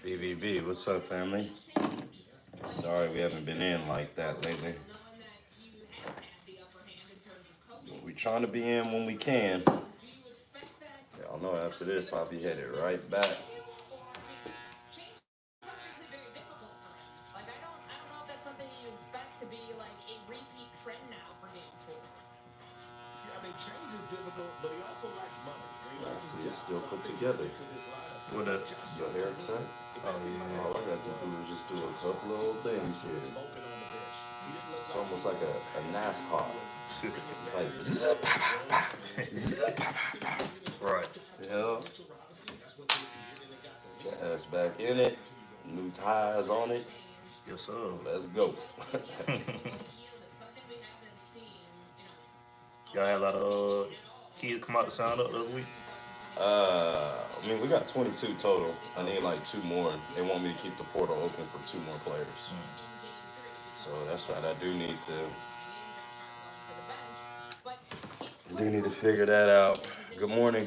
BBB, what's up, family? Sorry we haven't been in like that lately. We trying to be in when we can. Y'all know after this I'll be headed right back. I see it's still put together. What up? Your haircut? Oh yeah. All I got to do is just do a couple of little things here. It's almost like a NASCAR. It's like zzz, pa, pa, pa, zzz, pa, pa, pa. Right. You know? Gas back in it, new tires on it. Yes, sir. Let's go. Y'all had a lot of kids come out to sign up the other week. I mean, we got 22 total. I need like two more. They want me to keep the portal open for two more players. So that's right. I do need to figure that out. Good morning,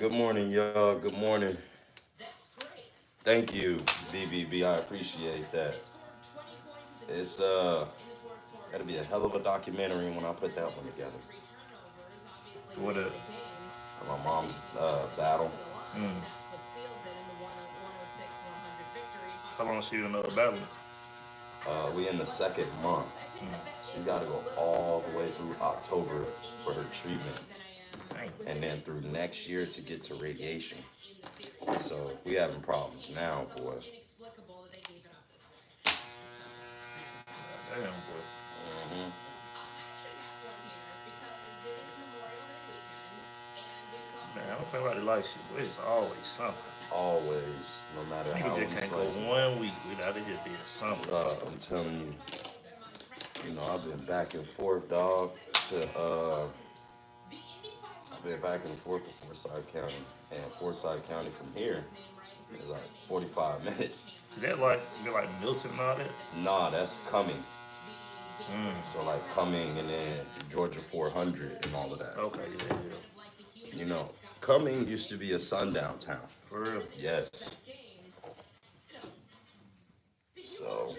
y'all. Good morning. Thank you, BBB. I appreciate that. It's gotta be a hell of a documentary when I put that one together. What up? My mom's battle. How long she in battle? We in the second month. She's got to go all the way through October for her treatments, Dang. and then through next year to get to radiation. So we having problems now, boy. Damn, boy. hmm Man, I don't think about it like shit, but it's always something. Always, no matter Nigga how just we can't slice go it. 1 week without it just being something. I'm telling you, I've been back and forth, dog. I've been back and forth to Forsyth County, and Forsyth County from here is like 45 minutes. Is that like Milton and all that? Nah, that's coming. Mm. So like coming, and then Georgia 400 and all of that. Okay, yeah. Cumming used to be a sundown town. For real. Yes. So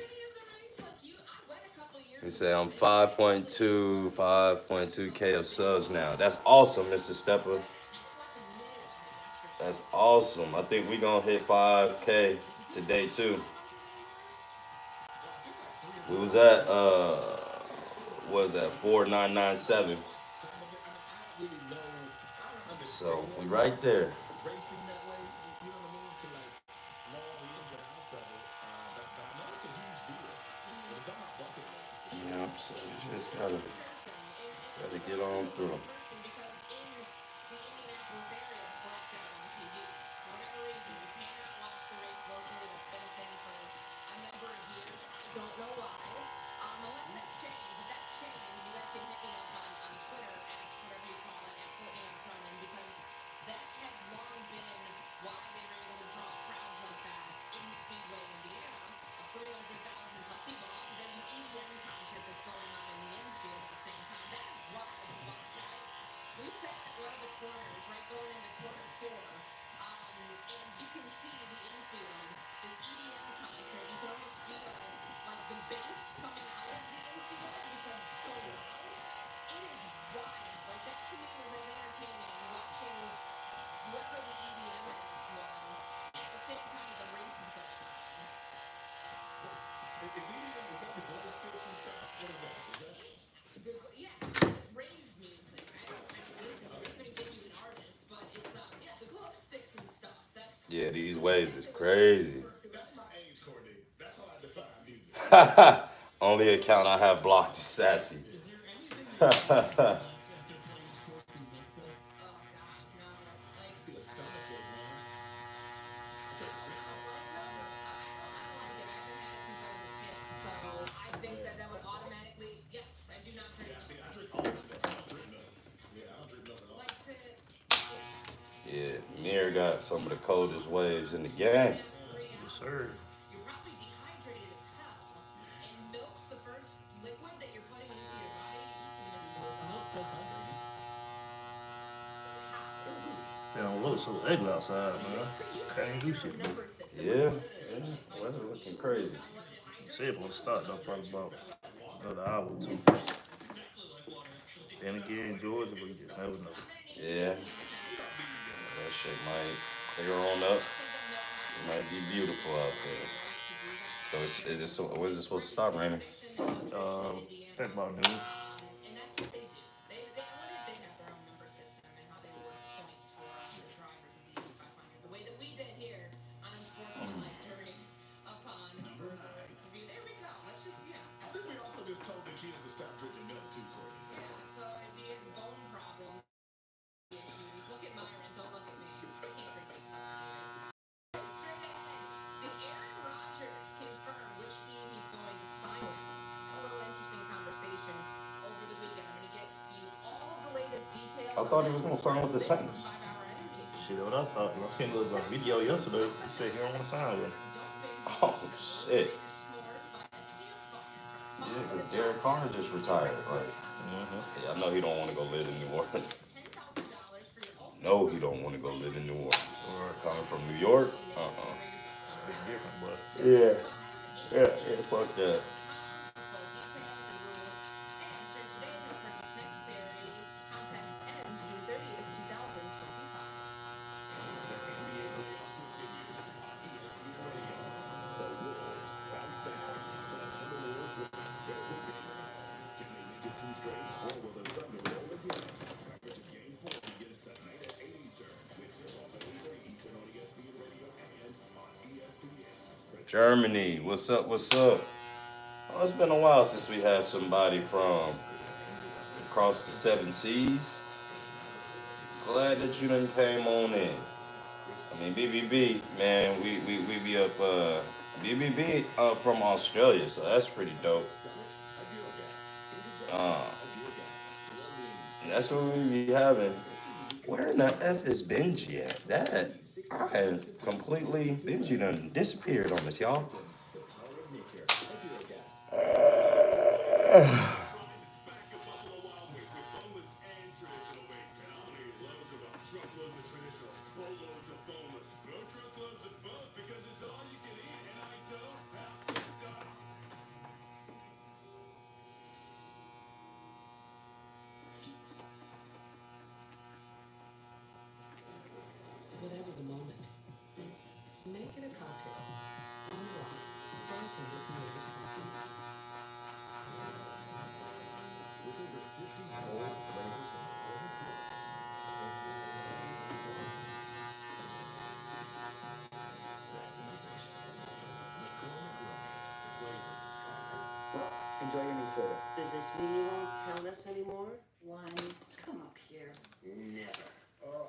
he said I'm 5.2K of subs now. That's awesome, Mr. Stepper. That's awesome. I think we gonna hit 5K today too. We was at what was that 4997. So we right there. Yep, so you just gotta get on through. Yeah, these waves is crazy. Only account I have blocked is Sassy. Yeah, Mir got some of the coldest waves in the game. Yes, sir. Damn, well, it's so ugly outside, man. Can't even do shit, bro. Yeah, yeah. Weather looking crazy. You said it's gonna start though, probably about another hour or two. Then again, Georgia, but you just never know. Yeah, that shit might clear on up. It might be beautiful out there. So is it so? When is it supposed to stop raining? Think about noon. I thought he was gonna sign with the Saints. Shit, what I thought. I seen a video yesterday. He said he don't want to sign with him. Oh shit. Yeah, because Derek Carr just retired. Like, Mm-hmm. yeah, I know he don't want to go live in New Orleans. No, he don't want to go live in New Orleans. Or Coming from New York, a bit different, but Yeah, yeah, fuck that. Germany, what's up? What's up? Oh, it's been a while since we had somebody from across the seven seas. Glad that you done came on in. I mean, BBB, man, we be up, BBB from Australia, so that's pretty dope. Uh, that's what we be having. Where in the F is Benji at? That I completely Benji done disappeared on us, y'all. Whatever the moment, make it a cocktail. On the rocks, bartender created custom. Enjoy your new soda. Does this mean you won't count us anymore? One, come up here. Never.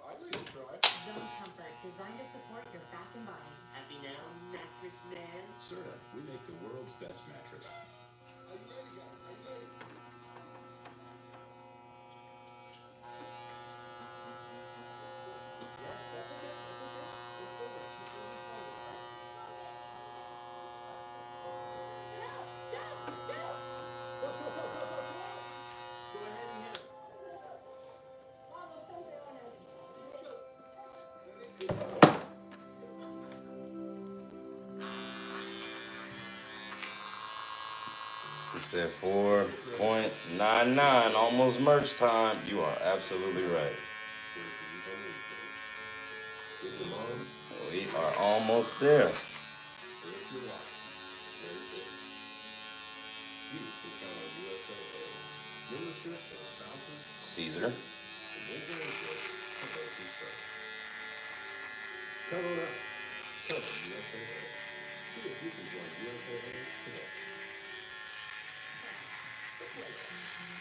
I'd like to try. Zone Comfort, designed to support your back and body. Happy now, mattress man? Serta, we make the world's best mattress. He said 4.99, almost merch time. You are absolutely right. We are almost there. Caesar. Count on us. Count on USA. See if you can join USA Haters today. The playoffs,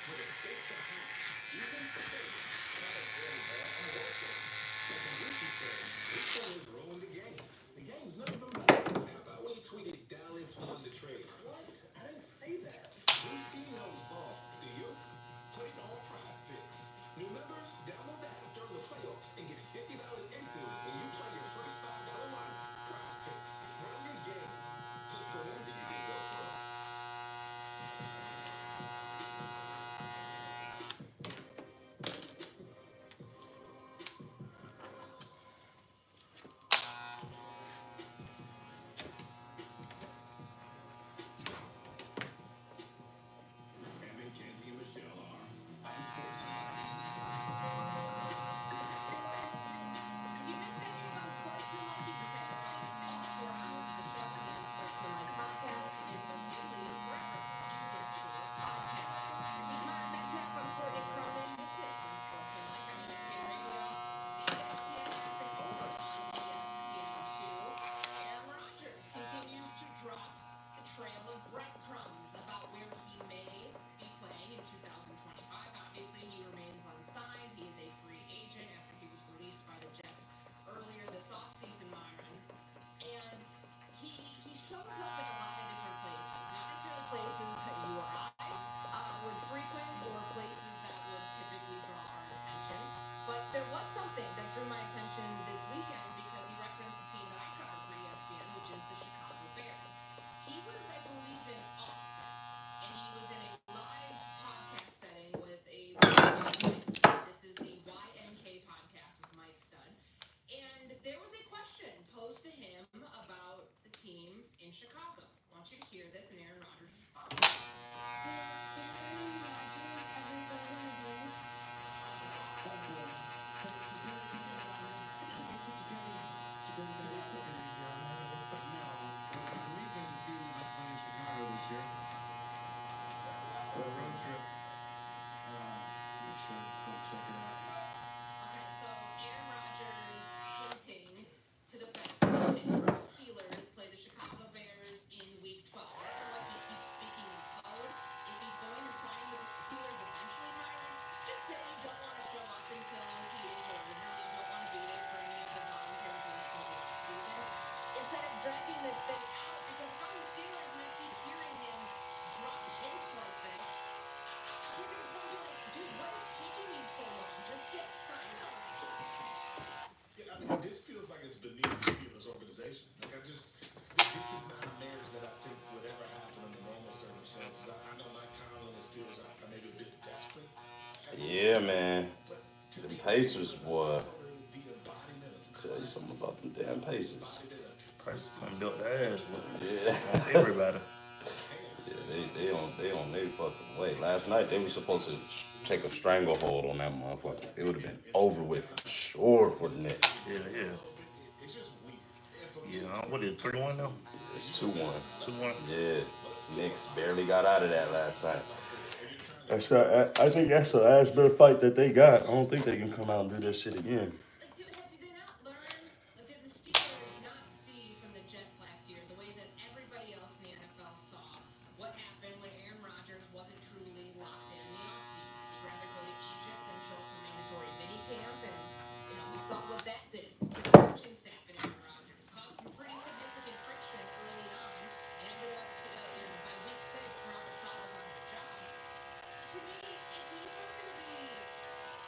where the stakes are high, even for favorites. I'm working. Like Enrique said, his players ruined the game. The game's not even back. How about when he tweeted Dallas won the trade? What? I didn't say that. Drewski knows ball. Do you? Play it on Prize Picks. New members, download the app during the playoffs and get $50 instantly when you play your first $5 lineup. Prize Picks. Run your game. Just remember you can go for it. Brandon, Canty, and Michelle are on Sports Center. You missed anything on Sports Too Lucky? Because all 4 hours of the show and the Sports Too Lucky podcast is available wherever you get your podcasts. He's Martin Metcalf, I'm Courtney Cronin. This is Sports Too Lucky on ESPN Radio, the ESPN app, and over on ESPN2. Aaron Rodgers continues to drop the trail of breadcrumbs about where he may be playing in 2025. Obviously, he remains unsigned. He is a free agent after he was released by the Jets earlier this offseason, Myron. And he shows up in a lot of different places. Not necessarily places that you or I would frequent or places that would typically draw our attention. But there was something that drew my attention this weekend because he referenced the team that I cover for ESPN, which is the Chicago Bears. He was, I believe, in Austin, and he was in a live podcast setting with Mike Stud. This is the YNK podcast with Mike Stud. And there was a question posed to him about the team in Chicago. I want you to hear this and Aaron Rodgers' response. Okay, so Aaron Rodgers hinting to the fact that the Pittsburgh Steelers play the Chicago Bears in Week 12. That's what he keeps speaking in code. If he's going to sign with the Steelers eventually, Myers, just say you don't want to show up until OTAs or you really don't want to be there for any of the voluntary things in the offseason. Instead of dragging this thing out, because how the Steelers might keep hearing him drop hints like this, you're going to be like, dude, what is taking you so long? Just get signed already. Yeah, I mean, this feels like it's beneath the Steelers organization. Like, this is not a marriage that I think would ever happen under normal circumstances. I know Mike Tomlin and the Steelers are maybe a bit desperate. Yeah, man. But to Them me, Pacers, Steelers boy. are sort of the embodiment of Tell you something about them damn Pacers. I'm built the ass. Yeah. Everybody. Yeah, they on their fucking way. Last night they were supposed to take a stranglehold on that motherfucker. It would have been over with for sure for the Knicks. Yeah. It's just weird. Yeah, what is it, 3-1 now? It's 2-1. 2-1? Yeah, Knicks barely got out of that last night. I think that's the last bit of fight that they got. I don't think they can come out and do that shit again. Like, did they not learn? Like, did the Steelers not see from the Jets last year the way that everybody else in the NFL saw what happened when Aaron Rodgers wasn't truly locked in the offseason? He'd rather go to Egypt than show up to mandatory minicamp, and we saw what that did to the coaching staff and Aaron Rodgers. Caused some pretty significant friction early on, and ended up by week 6, Robert Saleh's on the job. To me, if he's not going to be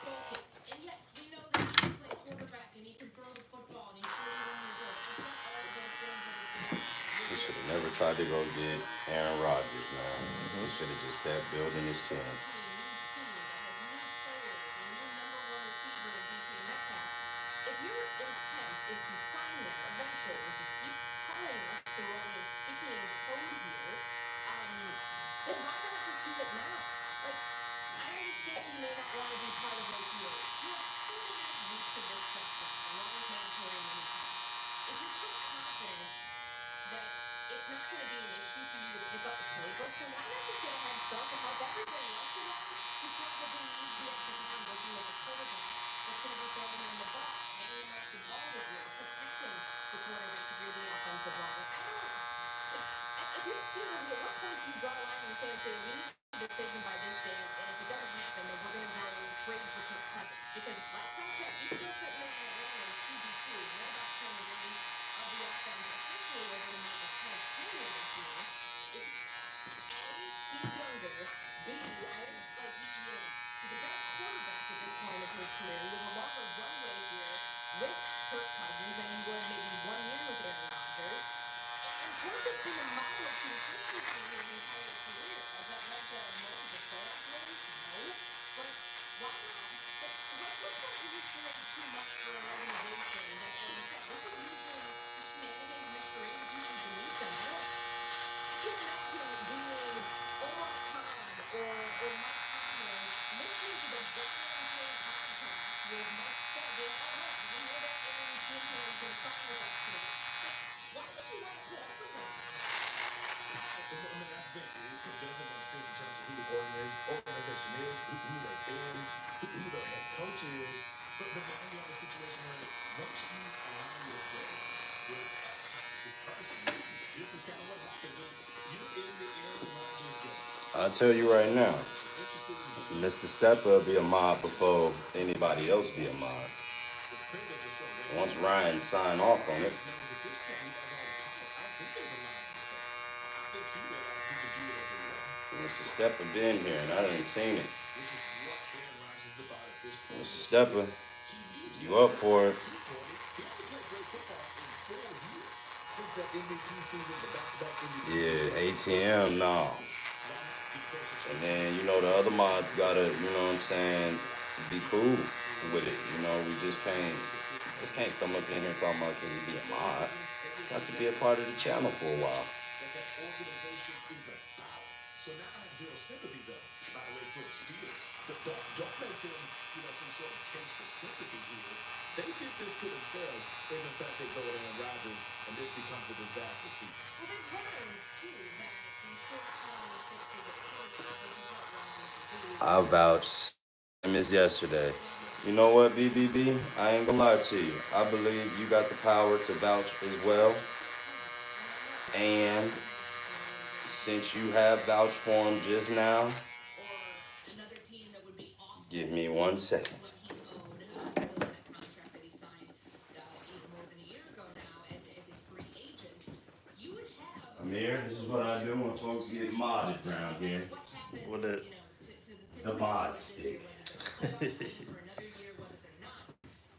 focused, and yes, we know that he can play quarterback and he can throw the football and he's 41 years old. I get all of those things that are good. They should have never tried to go get Aaron Rodgers, man. They should have just kept building his team. New team that has new players and new number 1 receiver in DK Metcalf. If your intent is to sign him eventually, if you keep telling us the role is speaking in code here, then why not just do it now? Like, I understand you may not want to be part of those moves. You have 2.5 weeks of this stuff left, along with mandatory minicamp. If you're so confident that it's not going to be an issue for you to pick up the playbook, then why not just get a head start to help everybody else around who probably needs the extra time working with a quarterback that's going to be throwing them the ball, handing off the ball this year, protecting the quarterback if you're the offensive line. I saying to we need a decision by this day, and if it doesn't happen, then we're gonna go trade for Kirk Cousins because last time check, he's still sitting there in Atlanta as QB2. What about turning the reins of the offense officially over to Michael Penix Jr. this year? Is he A, he's younger. B, I just like he's a better quarterback at this point of his career. You have a longer runway here with Kirk Cousins than you would maybe 1 year with Aaron Rodgers. And Kirk has been a model of consistency his entire career. Has that led to multiple playoff wins? No. But why not? Like, what point is this already too much for an organization that, as you said, this is usually the shenanigans and the charade is usually beneath them. I can't imagine being Omar Khan or Mike Tomlin listening to the Brian Hill podcast with Mike Scott being, oh, look, did you hear that Aaron Clinton has been signed with us today? Like, why would you want to put up with him? I mean, that's the thing. It doesn't make sense in terms of who the organization is, who they've been, who their head coach is. But now you have a situation where once you align yourself with a toxic person, this is kind of what happens. You're in the Aaron Rodgers game. I'll tell you right now, You're interested in Mr. Stepper be a mob before anybody else be a mob. it's clear that just sort of Once Ryan signed off on it, knows at this point he has all the power. I don't think there's a line in the sand. I think he realized he could do whatever he wants, Mr. Stepper been here and I didn't seen it. which is what Aaron Rodgers is about at this point. Mr. Stepper, He needs you up for it? to your point. He hasn't played great football in 4 years since that MVP season, the back-to-back MVP. Yeah, ATM, no. And then, you know, the other mods gotta, you know what I'm saying, be cool with it. You know, we just can't come up in here talking about can you be a mod. Got to be a part of the channel for a while. That organization is about. So now I have zero sympathy, though, by the way, for the Steelers. But don't make them, some sort of case for sympathy here. They did this to themselves if, in fact, they go with Aaron Rodgers and this becomes a disaster season. Well, they've learned, too, that the short-term fixes of Kirk, which is what Rodgers will do. I vouched same as yesterday. You know what, BBB? I ain't gonna lie to you. I believe you got the power to vouch as well. And since you have vouched for him just now, Or another team that would be awesome. give me 1 second. What he's owed, still on that contract that he signed even more than a year ago now as a free agent. You would have. Amir, this is what I do when folks get modded around here. What happens, What that? To The mod stick. for another year, whether they're not,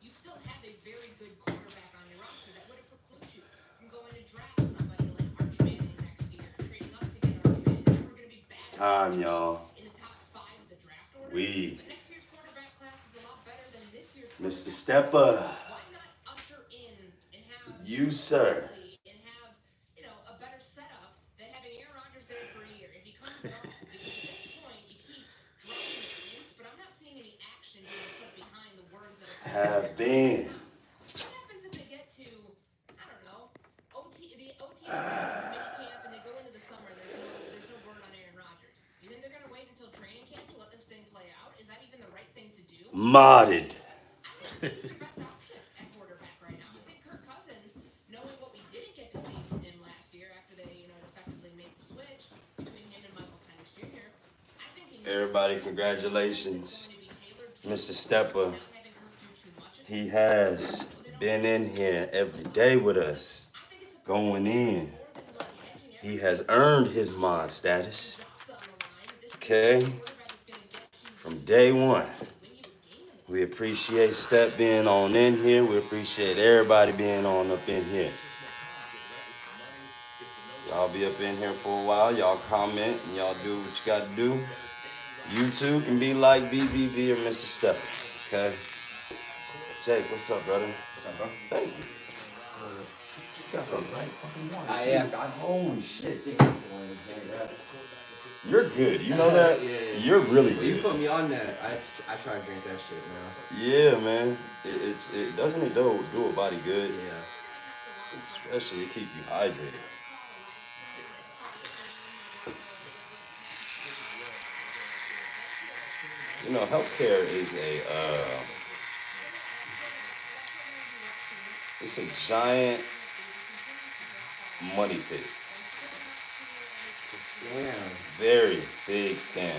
you still have a very good quarterback on your roster that wouldn't preclude you from going to draft somebody like Arch Manning next year, trading up to get Arch Manning. Then we're going to be back It's time, y'all. in the top 5 of the draft order. We, But next year's quarterback class is a lot better than this year's. Mr. Stepper, Why not usher in and have you, sir. and have a better setup than having Aaron Rodgers there for a year if he comes at all? Because at this point you keep dropping hints, but I'm not seeing any action being put behind the words that are. Have been. What happens if they get to I don't know the OT minicamp and they go into the summer? There's no word on Aaron Rodgers. You think they're gonna wait until training camp to let this thing play out? Is that even the right thing to do? Modded. I don't think he's your best option at quarterback right now. I think Kirk Cousins, knowing what we didn't get to see from him last year after they, effectively made the switch between him and Michael Penix Jr., I think he needs Everybody, something congratulations. that's going to be tailored to Mr. Stepper, not having Kirk do too much of he has been in here every day with us, I think it's a going in. more than what hedging He has earned his mod status, drops on the line. This okay, quarterback is going to get you from day one. win you a game in the We appreciate Step being on in here. We appreciate everybody being on up in here. Y'all be up in here for a while. Y'all comment and y'all do what you got to do. You too can be like BBB or Mr. Step, okay? Jake, what's up, brother? What's up, bro? Thank you. You got the right fucking one. Holy shit. You're good. You know that? Yeah. You're really Well, you good. put me on that. I try to drink that shit, man. Yeah, man. It doesn't it do a body good? Yeah. Especially keep you hydrated. You know, healthcare is it's a giant money pit. Damn. Very big scam.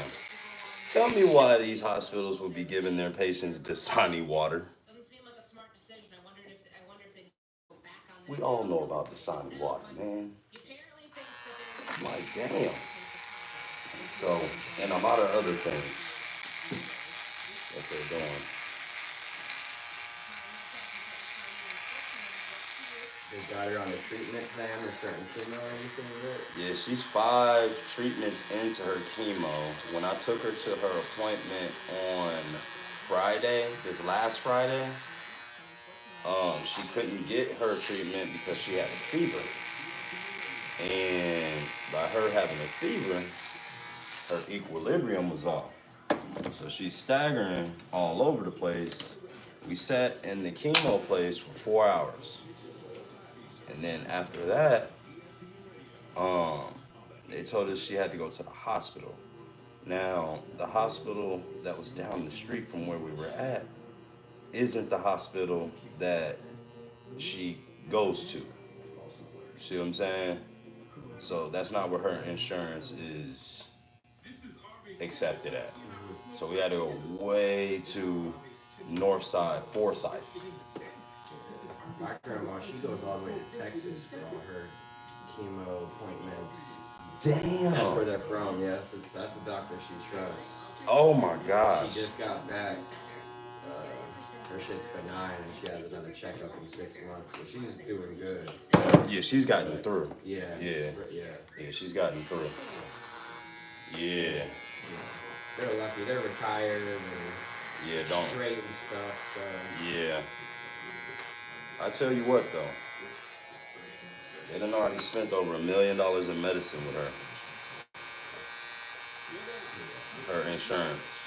Tell me why these hospitals would be giving their patients Dasani water. Doesn't seem like a smart decision. I wonder if they go back on We that. all know about Dasani water, man. He apparently thinks that there I'm may like, be damn. in Chicago. So, and a lot of other things that they're doing. They got her on a treatment plan. They're starting chemo or anything with it. Yeah, she's 5 treatments into her chemo. When I took her to her appointment on Friday, this last Friday, she couldn't get her treatment because she had a fever. And by her having a fever, her equilibrium was off. So she's staggering all over the place. We sat in the chemo place for 4 hours. And then after that, they told us she had to go to the hospital. Now, the hospital that was down the street from where we were at isn't the hospital that she goes to. See what I'm saying? So that's not where her insurance is accepted at. So we had to go way to Northside, Forsyth. My grandma, she goes all the way to Texas for all her chemo appointments. Damn. That's where they're from. Yes, that's the doctor she trusts. Oh my gosh. She just got back. Her shit's benign, and she has another checkup in 6 months, so she's doing good. Yeah, she's gotten through. Yeah. Yeah. Yeah. Yeah, she's gotten through. Yeah. They're lucky. They're retired and Yeah, don't. straight and stuff. So. Yeah. I tell you what though. They done already spent over $1 million in medicine with her. Her insurance.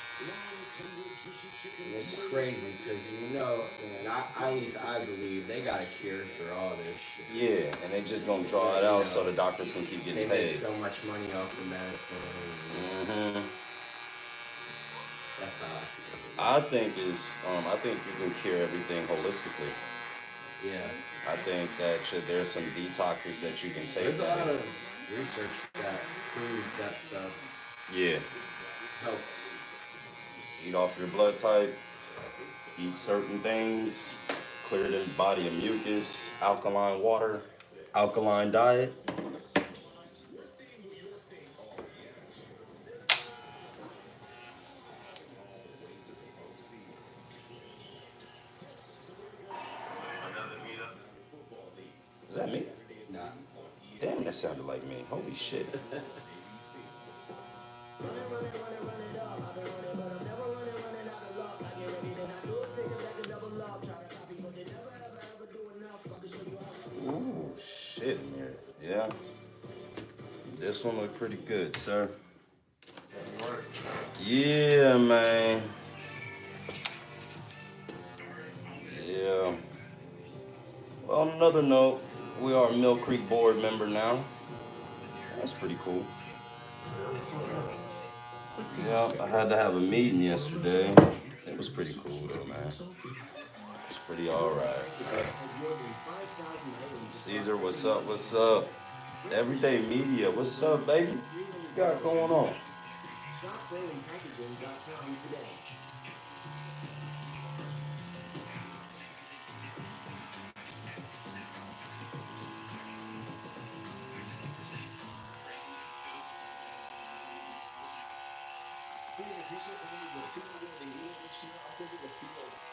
And it's crazy because and at least I believe they got a cure for all this shit. Yeah, and they just gonna draw it out so the doctors can keep They getting make paid. so much money off the medicine. Mm-hmm. That's how I think you can cure everything holistically. Yeah. I think that there's some detoxes that you can take. There's a lot of research that proves that stuff Yeah. helps. Eat off your blood type. Eat certain things. Clear the body of mucus. Alkaline water. Alkaline diet. Is that me? Nah. Damn, that sounded like me. Holy shit. Ooh, shit, Amir. Yeah. This one looked pretty good, sir. Yeah, man. Yeah. Well, on another note, we are a Mill Creek board member now. That's pretty cool. Yeah, I had to have a meeting yesterday. It was pretty cool though, man. It's pretty alright. Caesar, what's up? What's up? Everyday Media, what's up, baby? What you got going on? ShopRayandPackaging.com today.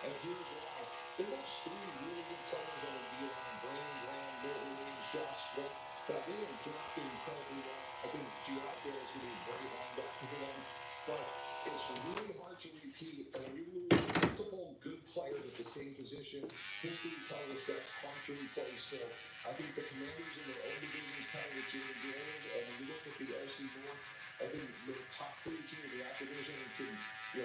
And here's why. They lost 3 really good players on the D-line. Brand, Williams, Josh Sweat. But Williams dropped incredibly well. I think Giot there is going to be a great linebacker for them. But it's really hard to repeat. And when you lose multiple good players at the same position, history tells us that's hard to replace. So I think the Commanders in their own divisions kind of with Jimmy Graham. And when you look at the OC North, I think the top 3 teams in that division can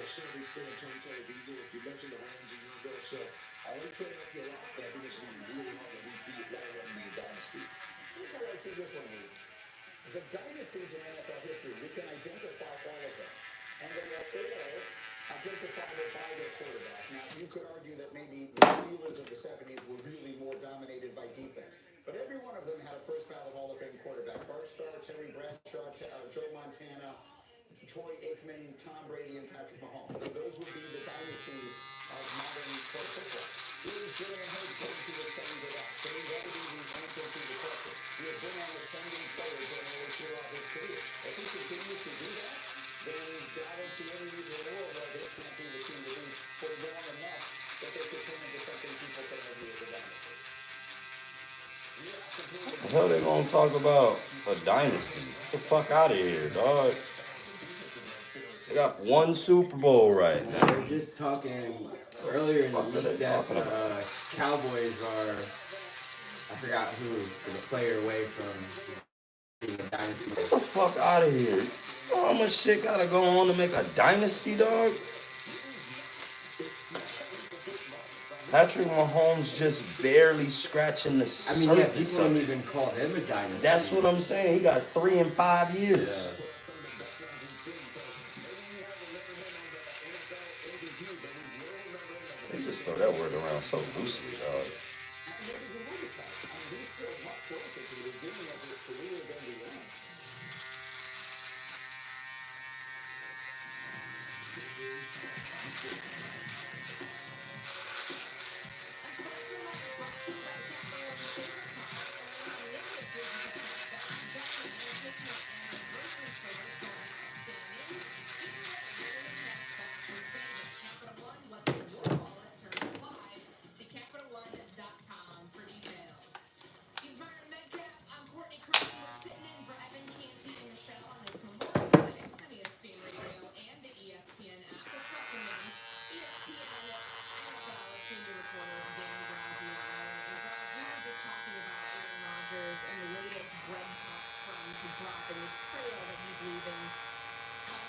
certainly stand toe-to-toe with Eagle. If you mentioned the Rams a year ago. So I like Philadelphia a lot, but I think it's going to be really hard to repeat that one in the dynasty. Here's how I see this one, Lee. The dynasties in NFL history, we can identify all of them. And they were all identifiable by their quarterback. Now, you could argue that maybe the Steelers of the 70s were really more dominated by defense. But every one of them had a first ballot Hall of Fame quarterback. Bart Starr, Terry Bradshaw, Joe Montana, Troy Aikman, Tom Brady, and Patrick Mahomes. Those would be the dynasties of modern pro football. Is Jalen Hurts going to ascend to that? So that would be the answer to the question. He has been on ascending players generally throughout his career. If he continues to do that, then I don't see any reason in the world why they can't be the team to be for long enough that they could turn into something people can argue is a dynasty. What the hell they gonna talk about a dynasty? Get the fuck out of here, dog. They got one Super Bowl right now. They were just talking earlier in the What are they week that talking about? Cowboys are, I forgot who, is a player away from being a dynasty. Get the fuck out of here. You know how much shit gotta go on to make a dynasty, dog? Patrick Mahomes just barely scratching the I mean, yeah, surface people of don't it. even call him a dynasty. That's what I'm saying. He got 3 in 5 years. Yeah. They just throw that word around so loosely, dog. He's still much closer to the beginning of his career than the end.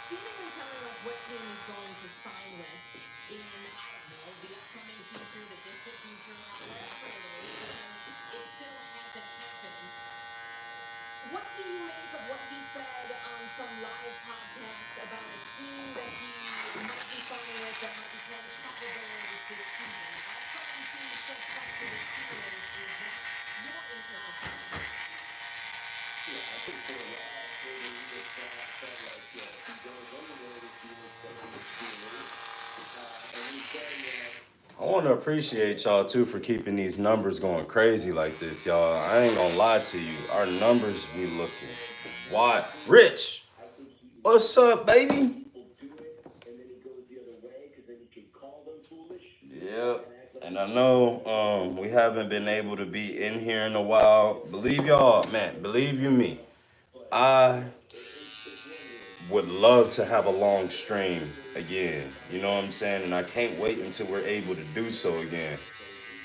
Seemingly telling us what team he's going to sign with in, I don't know, the upcoming future, the distant future, wherever it is, because it still hasn't happened. What do you make of what he said on some live podcast about a team that he might be signing with that might be playing Chicago Bears this season? As someone seems still fresh to the Steelers, is that your interpretation? Yeah, I think for a while, for the Eagles, felt like, if he goes anywhere this year, it's going to be the Steelers. And he said, I want to appreciate y'all too for keeping these numbers going crazy like this, y'all. I ain't gonna lie to you. Our numbers be looking. Why? Rich, what's up, baby? people do it, and then he goes the other way because then he can call them foolish. Yep. And I know we haven't been able to be in here in a while. Believe y'all, man, believe you me. I would love to have a long stream again. You know what I'm saying? And I can't wait until we're able to do so again.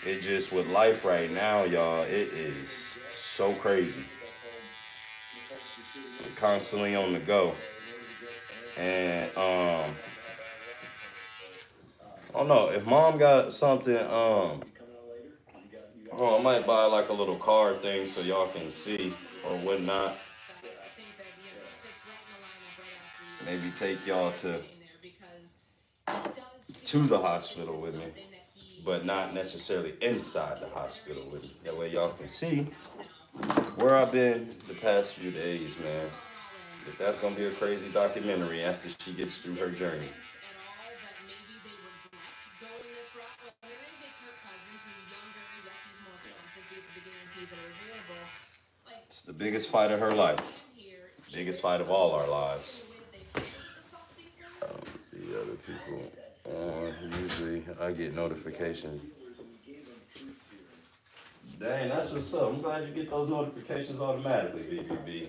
It just with life right now, y'all, it is so crazy. We're constantly on the go. And I don't know, if mom got something, I might buy like a little card thing so y'all can see or whatnot. Maybe take y'all to the hospital with me, but not necessarily inside the hospital with me. That way y'all can see where I've been the past few days, man. If that's gonna be a crazy documentary after she gets through her journey. It's the biggest fight of her life. Biggest fight of all our lives. See other people on. Usually I get notifications. Dang, that's what's up. I'm glad you get those notifications automatically, BBB.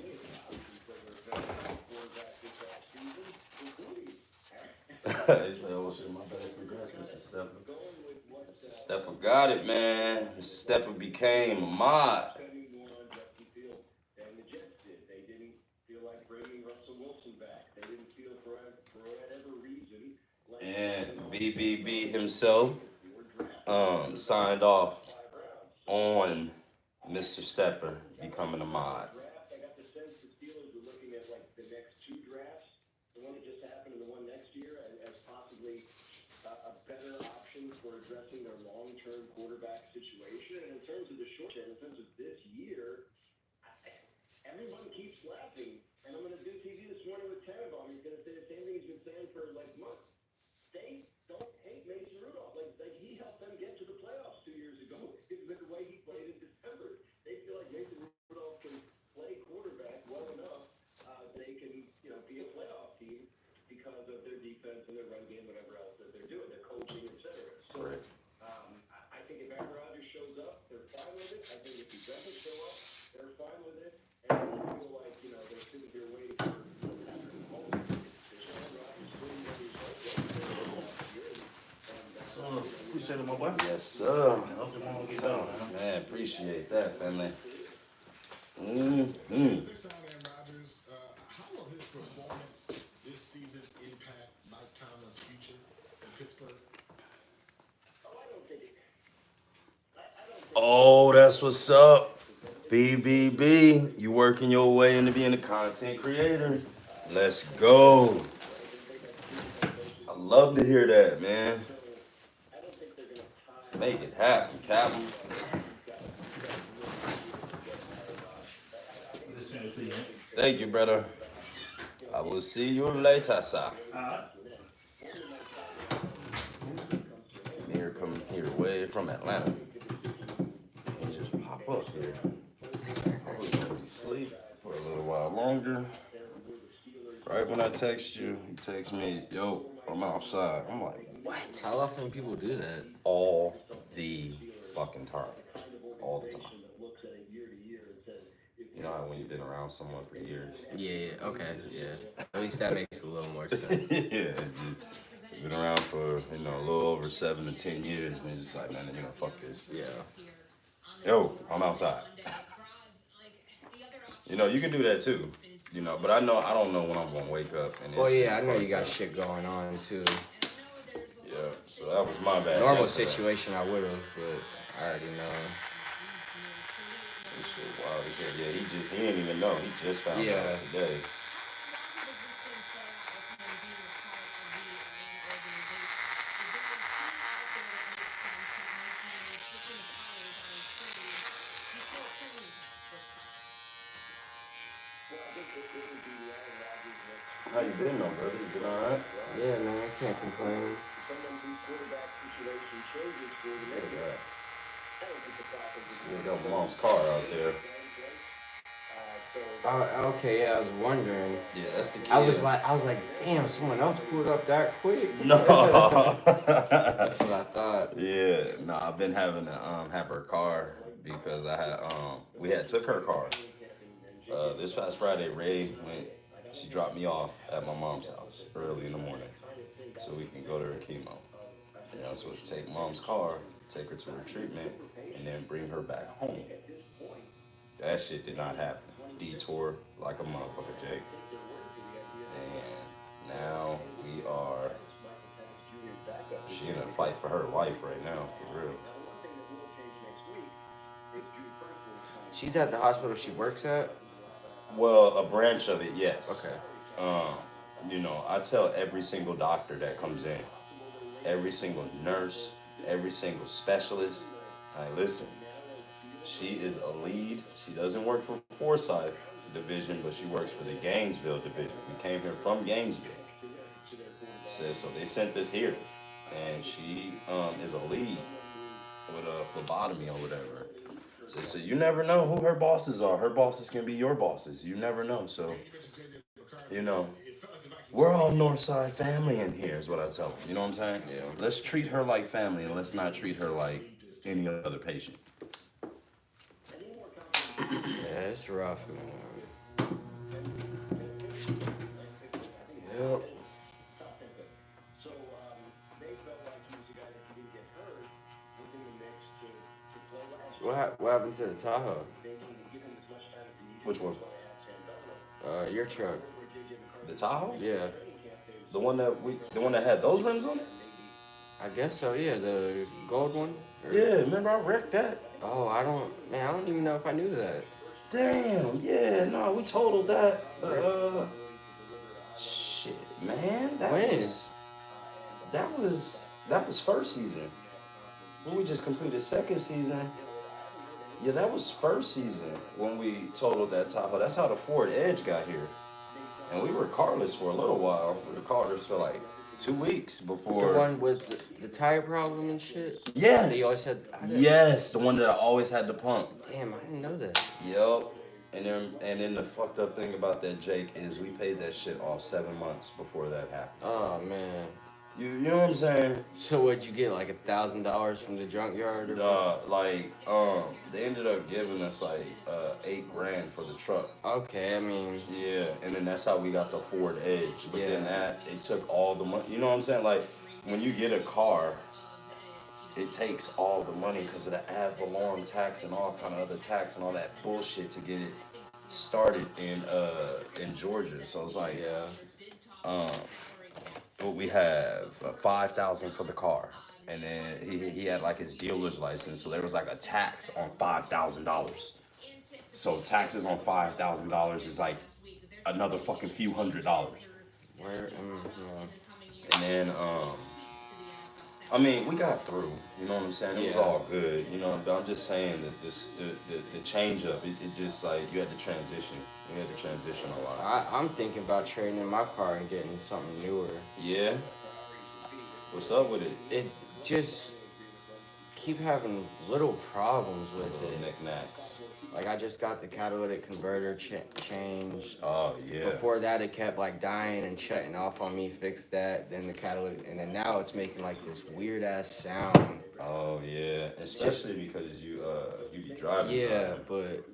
They say, oh shit, my bad. Congrats, Mr. Stepper. Mr. Stepper got it, man. Mr. Stepper became a mod. And BBB himself signed off on Mr. Stepper becoming a mod. I got the sense the Steelers were looking at like the next 2 drafts, the one that just happened and the one next year, as possibly a better option for addressing their long-term quarterback situation. And in terms of the short term, in terms of this year, everyone keeps laughing. And I'm going to do TV this morning with Tannenbaum. He's going to say the same thing he's been saying for like months. They don't hate Mason Rudolph. Like he helped them get to the playoffs 2 years ago with the way he played in December. They feel like Mason Rudolph can play quarterback well enough they can, be a playoff team because of their defense and their run game, whatever else that they're doing, their coaching, etc. So I think if Aaron Rodgers shows up, they're fine with it. I think if he doesn't show up, they're fine with it. And I feel like, they're sitting here waiting for Patrick Mahomes. There's Aaron Rodgers doing what he's Appreciate it, my boy. Yes, sir. I hope your mom get better, man. Man, appreciate that, family. This time, Aaron Rodgers, how will his performance this season impact Mike Tomlin's future in Pittsburgh? Oh, that's what's up. BBB, you working your way into being a content creator. Let's go. I love to hear that, man. Let's make it happen, Captain. Thank you, brother. I will see you later, sir. Here, coming here way from Atlanta. He just pop up here. I was gonna be asleep for a little while longer. Right when I text you, he texts me, yo, I'm outside. I'm like, what? How often people do that? All the fucking time. All the time. You know how when you've been around someone for years? Yeah, okay, yeah. At least that makes a little more sense. Yeah, it's just been around for, a little over 7 to 10 years, and it's just like, man, fuck this. Yeah. Yo, I'm outside. You can do that too, but I don't know when I'm gonna wake up. And Well, yeah, I know you got shit going on too. Yeah, so that was my bad. Normal yesterday. situation, I would've, but I already know. This shit wild as hell. Yeah, he didn't even know. He just found out today. How you been, though, brother? You been alright? Yeah, man, I can't complain. Look at that. See, got mom's car out there. Okay, yeah, I was wondering. Yeah, that's the kid. I was like, damn, someone else pulled up that quick. No. That's what I thought. Yeah, no, I've been having to have her car because I had we had took her car. This past Friday, she dropped me off at my mom's house early in the morning so we can go to her chemo. So it's take mom's car, take her to her treatment, and then bring her back home. That shit did not happen. Detour like a motherfucker, Jake. And now she in a fight for her life right now, for real. She's at the hospital she works at? Well, a branch of it, yes. Okay. I tell every single doctor that comes in, every single nurse, every single specialist, listen, she is a lead. She doesn't work for Forsyth Division, but she works for the Gainesville Division. We came here from Gainesville. So they sent this here. And she is a lead with a phlebotomy or whatever. So you never know who her bosses are. Her bosses can be your bosses. You never know. So, we're all Northside family in here is what I tell them. You know what I'm saying? Yeah. Let's treat her like family and let's not treat her like any other patient. Yeah, it's rough, man. Yep. What happened to the Tahoe? Which one? Your truck. The Tahoe? Yeah. The one that had those rims on it? I guess so, yeah, the gold one? Yeah, remember I wrecked that? Oh, I don't even know if I knew that. Damn, yeah, no, we totaled that. Shit, man, that was first season. When we just completed second season, Yeah, that was first season when we totaled that Tahoe. That's how the Ford Edge got here. And we were carless for a little while. We were carless for like 2 weeks The before. one with the tire problem and shit. Yes. They always had. Yes, the one that I always had to pump. Damn, I didn't know that. Yup. And then the fucked up thing about that, Jake, is we paid that shit off 7 months before that happened. Oh man. You know what I'm saying? So what'd you get, like $1,000 from the junkyard or what? They ended up giving us like $8,000 for the truck. Okay, I mean, Yeah, and then that's how we got the Ford Edge. But then Yeah. that it took all the money. You know what I'm saying? Like when you get a car, it takes all the money because of the ad valorem tax and all kind of other tax and all that bullshit to get it started in Georgia. So it's like yeah. what we have 5,000 for the car, and then he had like his dealer's license, so there was like a tax on $5,000. So taxes on $5,000 is like another fucking few $100s. Where? And then I mean, we got through. You know what I'm saying? It was Yeah. all good. You know, but I'm just saying that the change up, it just like you had to transition. You had to transition a lot. I'm thinking about trading in my car and getting something newer. Yeah. What's up with it? It just keep having little problems with Little it. knickknacks. Like I just got the catalytic converter changed. Oh yeah. Before that, it kept like dying and shutting off on me. Fixed that, then the catalytic, and then now it's making like this weird ass sound. Oh yeah. Especially because you be driving. Yeah, but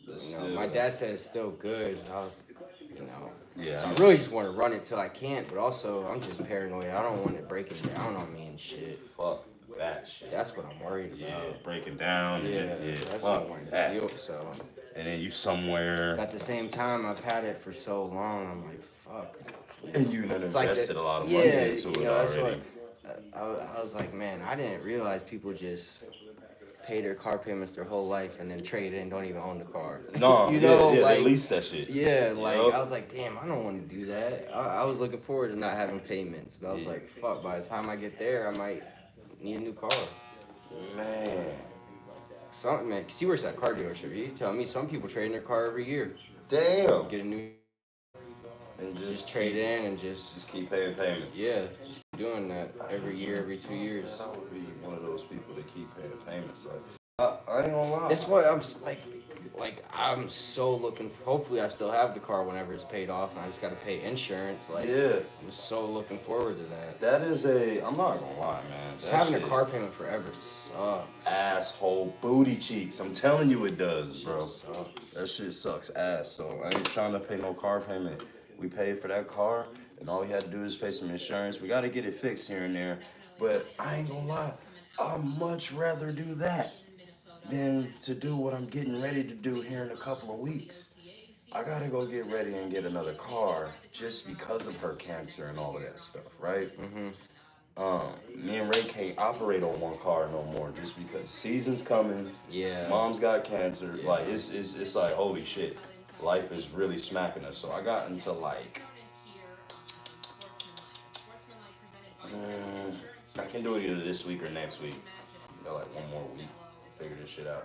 But you know, still. my dad said it's still good. I was, you know, Yeah. so I really just want to run it till I can't. But also, I'm just paranoid. I don't want it breaking down on me and shit. Fuck that shit. That's what I'm worried Yeah, about. breaking down. Yeah, and, that's fuck what I want to that. deal. So. And then you somewhere, But at the same time, I've had it for so long. I'm like, fuck. and you done It's like invested the- a lot of yeah, money into you it know, that's already. what I was like, man, I didn't realize people just pay their car payments their whole life and then trade in, don't even own the car. No, you know, yeah, like they lease that shit. yeah, like Yup. I was like, damn, I don't want to do that. I was looking forward to not having payments, but I was Yeah. like, fuck. By the time I get there, I might need a new car. Man. Something, man. 'Cause he works at a car dealership. You tell me, some people trade in their car every year, Damn. get a new, And just trade in and just keep paying payments. yeah, just keep doing that every year, every 2 years. I would be one of those people that keep paying payments. Like, I ain't gonna lie. That's why I'm like I'm so looking. Hopefully, I still have the car whenever it's paid off, and I just got to pay insurance. Like, Yeah. I'm so looking forward to that. That is I'm not gonna lie, man. Just That having a shit car payment forever sucks. asshole booty cheeks. I'm telling you it does, bro. Sucks. That shit sucks ass. So I ain't trying to pay no car payment. We paid for that car, and all we had to do is pay some insurance. We got to get it fixed here and there. But I ain't gonna lie, I'd much rather do that than to do what I'm getting ready to do here in a couple of weeks. I gotta go get ready and get another car just because of her cancer and all of that stuff, right? Me and Ray can't operate on one car no more just because season's coming. Yeah. Mom's got cancer. Like it's like holy shit, life is really smacking us. So I got into like, I can do it either this week or next week. You know, like one more week, figure this shit out.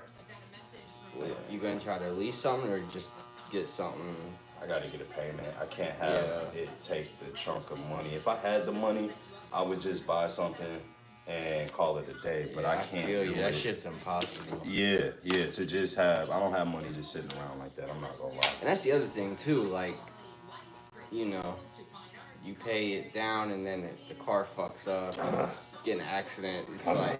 But yeah, You gonna try to lease something or just get something? I gotta get a payment. I can't have Yeah. it take the chunk of money. If I had the money, I would just buy something and call it a day. But Yeah, I can't feel do you. That it. shit's impossible. Yeah, to just have, I don't have money just sitting around like that. I'm not gonna lie. And that's the other thing too. Like, you know, you pay it down and then the car fucks up, get in an accident. It's like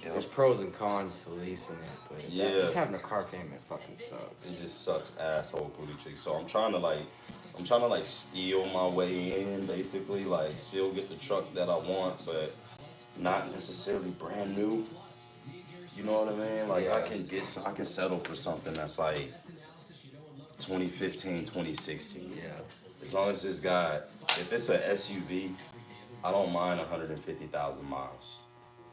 there's pros and cons to leasing it, but Yeah. just having a car payment fucking sucks. It just sucks asshole booty cheek. So I'm trying to like steal my way in, basically, like still get the truck that I want, but not necessarily brand new. You know what I mean? Like Yeah. I can settle for something that's like 2015, 2016. Yeah. As long as it's got, if it's a SUV, I don't mind 150,000 miles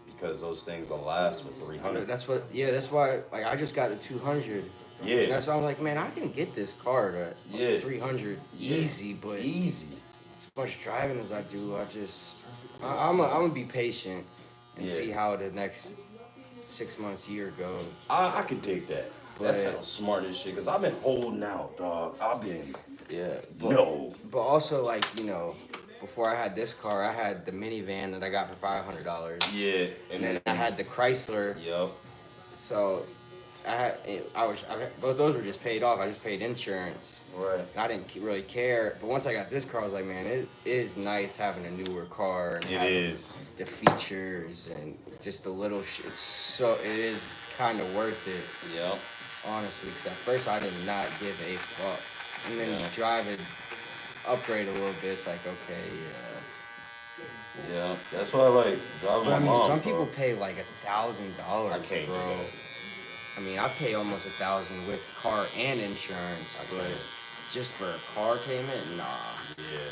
because those things will last for 300. That's why, like, I just got a 200. Yeah. And that's why I was like, man, I can get this car to Yeah. 300 easy, but Easy. as much driving as I do, I'm gonna be patient and Yeah. see how the next 6 months, year goes. I could dig that. But- That sounds smart as shit. Cause I've been holding out, dog. I've been Yeah. no. But also, like, you know, before I had this car, I had the minivan that I got for $500. Yeah, And then I had the Chrysler. Yep. So both those were just paid off. I just paid insurance. Right. I didn't really care. But once I got this car, I was like, man, it is nice having a newer car. And It having is. the features and just the little shit. It is kind of worth it, Yep. honestly. Because at first I did not give a fuck. And then Yeah. you drive it, upgrade a little bit. It's like, okay, Yeah. That's why I like driving But my I mean, mom. some people pay like $1,000. I can't do bro. that. I mean, I pay almost $1,000 with car and insurance, but just for a car payment, nah. Yeah.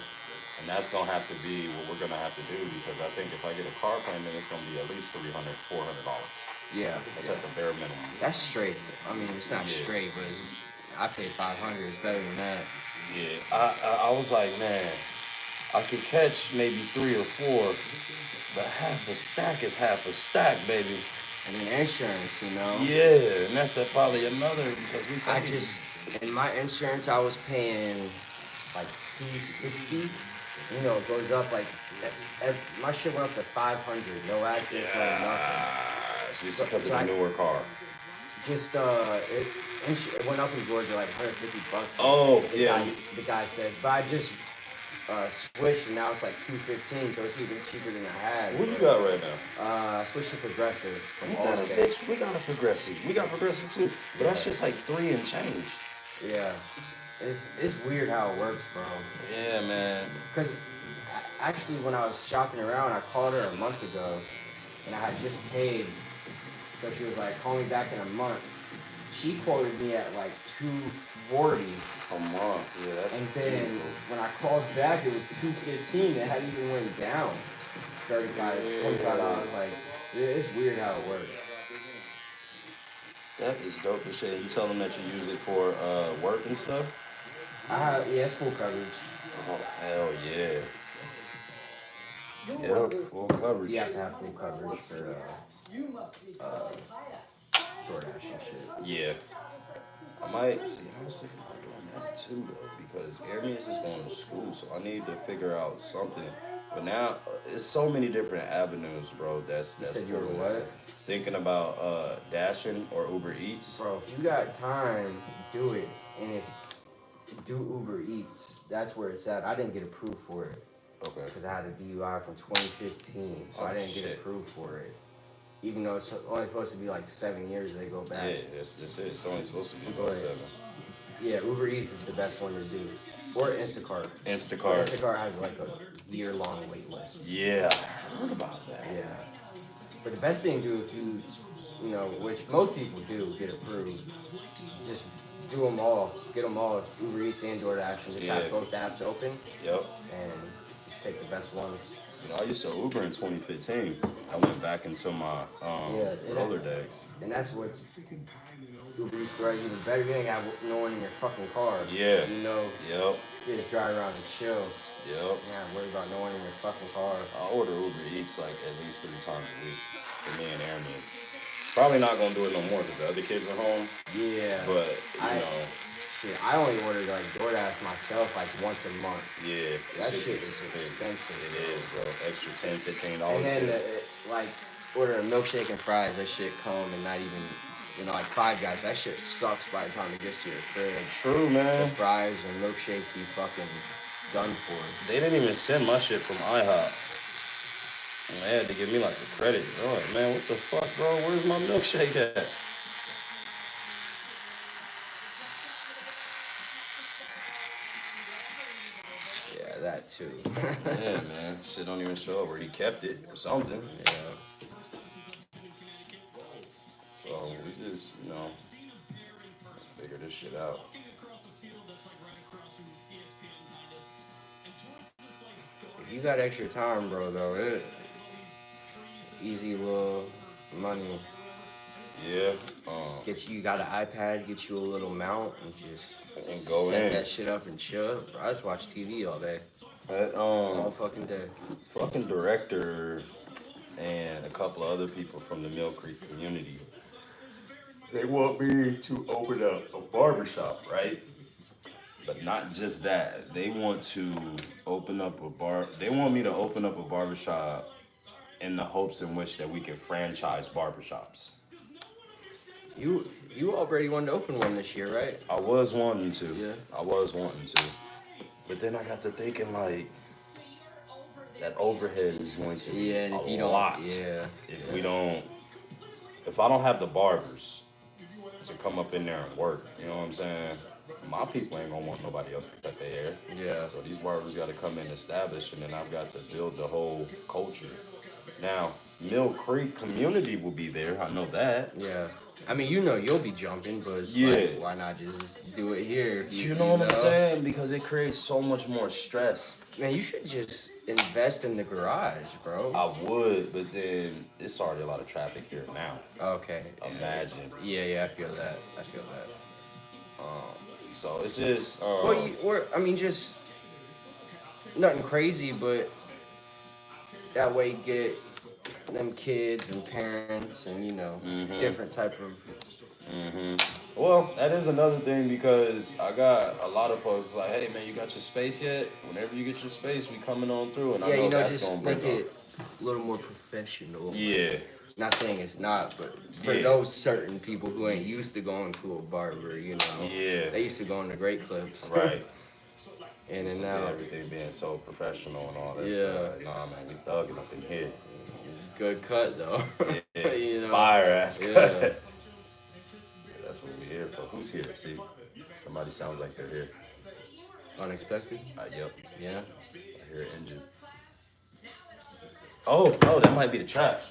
And that's gonna have to be what we're gonna have to do because I think if I get a car payment, it's gonna be at least $300, $400. Yeah, That's at the bare minimum. that's straight. I mean, it's not Yeah. straight, but I paid $500. It's better than that. Yeah. I was like, man, I could catch maybe 3 or 4, but half a stack is half a stack, baby. And then insurance, you know. Yeah, and that's probably another because we. I just in my insurance, I was paying like $260. You know, it goes up like my shit went up to $500. No accidents, no nothing. It's just because of the newer car. Just it went up in Georgia like $150. Oh, The yeah. the guy said, but I just switched and now it's like $215, so it's even cheaper than I had. What you got right now? I switched to Progressive. From We got a Allstate. bitch. We got a Progressive. We got Progressive too. But that shit's like 3 and change. Yeah, it's weird how it works, bro. Yeah, man. Cause actually, when I was shopping around, I called her a month ago, and I had just paid. So she was like, "Call me back in a month." She quoted me at like $240, A month. Yeah, that's. and then when I called back, it was $215. It hadn't even went down. $35, $25. Like, it's weird how it works. That is dope as shit. You tell them that you use it for work and stuff? It's full coverage. Oh, hell yeah. Yep, full coverage. You have to have full coverage for DoorDash and shit. Yeah. I might see. I was thinking about doing that too, though, because Arius is going to school, so I need to figure out something. But now it's so many different avenues, bro. That's said you were cool. what? Thinking about dashing or Uber Eats. Bro, if you got time, do it. And if do Uber Eats, that's where it's at. I didn't get approved for it Okay. because I had a DUI from 2015, so Oh, I didn't shit. get approved for it. Even though it's only supposed to be like 7 years, they go back. Yeah, that's it. It's only supposed to be about But- 7. Yeah, Uber Eats is the best one to do. Or Instacart. Instacart. Instacart has like a year-long wait list. Yeah, I heard about that. Yeah. But the best thing to do if you know, which most people do, get approved, just do them all. Get them all, Uber Eats and DoorDash, and just Yeah. have both apps open Yep. and just take the best ones. You know, I used to Uber in 2015. I went back into my Yeah, roller days. And that's what's Uber Eats drives even better. You ain't got no one in your fucking car. Yeah. You know, Yep. you just drive around and chill. Yep. You ain't worry about no one in your fucking car. I order Uber Eats like at least 3 times a week for me and Aramis. Probably not gonna do it no more because the other kids are home. Yeah. But I- you know, Shit, I only order like DoorDash myself like once a month. yeah, That it's shit is expensive. expensive. It is, bro. Extra $10, $15. And then like order a milkshake and fries, that shit come and not even, you know, like Five Guys, that shit sucks by the time it gets to your crib. True, The man. fries and milkshake be fucking done for. They didn't even send my shit from IHOP. And they had to give me like a credit. I'm like, man, what the fuck, bro? Where's my milkshake at? Yeah, that too. Yeah, man. Shit don't even show up where he kept it or something. Yeah. So we just, you know, let's figure this shit out. If you got extra time, bro, though, it easy little money. Yeah. You got an iPad, get you a little mount and just And go set in. that shit up and chill. Bro, I just watch TV all day. That All fucking day. fucking director and a couple of other people from the Mill Creek community. They want me to open up a barbershop, right? But not just that. They want to open up a bar. They want me to open up a barbershop in the hopes in which that we can franchise barbershops. You already wanted to open one this year, right? I was wanting to. Yeah. I was wanting to. But then I got to thinking like that overhead is going to be Yeah, and a if you don't, lot. yeah. If I don't have the barbers to come up in there and work, you know what I'm saying? My people ain't gonna want nobody else to cut their hair. Yeah. So these barbers got to come in established, and then I've got to build the whole culture. Now, Mill Creek community will be there. I know that. Yeah. I mean, you know you'll be jumping, but it's Yeah. like, why not just do it here? You know what I'm saying? Because it creates so much more stress. Man, you should just invest in the garage, bro. I would, but then it's already a lot of traffic here now. Okay. Imagine. Yeah, I feel that. So it's just. I mean, just nothing crazy, but that way you get them kids and parents and, you know, different type of. Well, that is another thing because I got a lot of folks like, hey man, you got your space yet? Whenever you get your space, we coming on through, and I know that's just gonna bring make it a little more professional. Yeah. Not saying it's not, but for Yeah. those certain people who ain't used to going to a barber, you know. Yeah. They used to going to Great Clips. Right. And then So now, everything being so professional and all that. Yeah. Stuff. Nah, man, we thugging up in here. good cut though. Yeah. You know. Fire ass cut. Yeah. Yeah, that's what we here for. Who's here? See, somebody sounds like they're here. Unexpected. Yep. Yeah. I hear an engine. Oh, that might be the trap.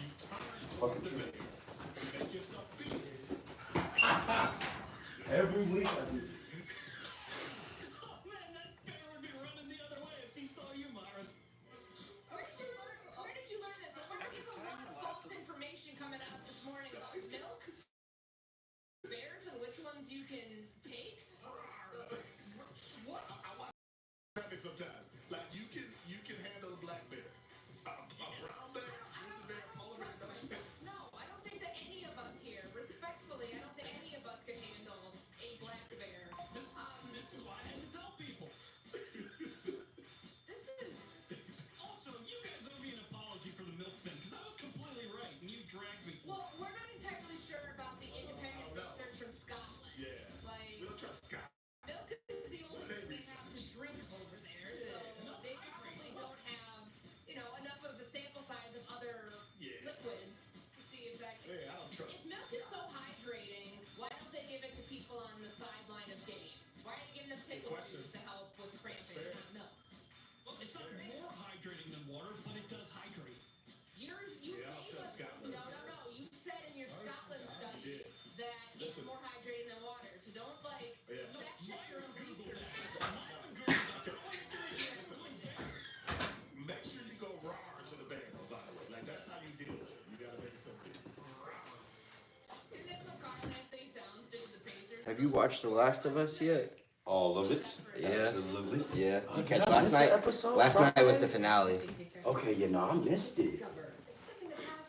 Every week I do. Where did you learn this? We're getting a lot of false information coming out this morning about milk, bears, and which ones you can take. What? Traffic sometimes. Like you can handle a black bear. A brown bear, grizzly bear, polar bear, black bear. No, I don't think that any of us here, respectfully, I don't think any of us could handle a black bear. This is why I had to tell people. This is. Also, you guys owe me an apology for the milk thing, because I was completely right, and you dragged me for Well, we're not entirely sure about the independent research from Scotland. it. Yeah. Like, We don't trust Scott. milk is the only thing they have to drink over there, so they probably don't have, enough of the sample size of other liquids to see if that. Yeah, I don't trust If milk is so hydrating, why don't they give it to people on the sideline of games? Why are you giving them takeaways to help with cramping and not milk? Well, it's not more hydrating than water, but it does hydrate. You Yeah, I don't gave trust us Scotland. no. You said in your Scotland study did. that it's Listen. more hydrating than water. So don't Yeah. fact check your own research. Make sure you go raw to the bear, by the way. Like, that's how you deal with it. You gotta make it simple. That's what Carl Anthony Towns did to the Pacers. Have you watched The Last of Us yet? All of it. Yeah. Absolutely. Yeah. Oh, You did catch I last miss night. an episode? Last night was Friday? the finale. Okay, I missed it.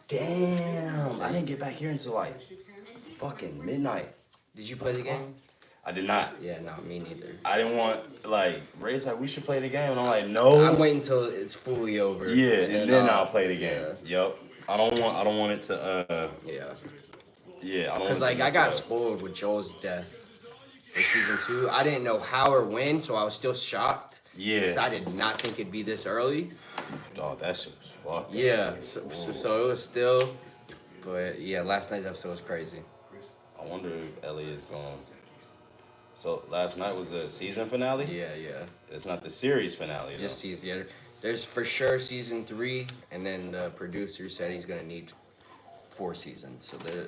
Damn, I didn't get back here until like fucking midnight. Did you play the game? I did not. Yeah, no, me neither. I didn't want Ray's like, we should play the game, and I'm like, no. I'm waiting until it's fully over. Yeah, and then I'll play the game. Yeah. Yep. I don't want it to. Yeah. Yeah, I don't. Because want it to I mess got up. spoiled with Joel's death in season 2. I didn't know how or when, so I was still shocked. Yeah. 'Cause I did not think it'd be this early. Dog, that shit was fucked. Yeah. So it was still. But yeah, last night's episode was crazy. I wonder if Ellie is gone. So last night was the season finale. Yeah. It's not the series finale. Though. Just season. Yeah. There's for sure season 3, and then the producer said he's gonna need 4 seasons. So there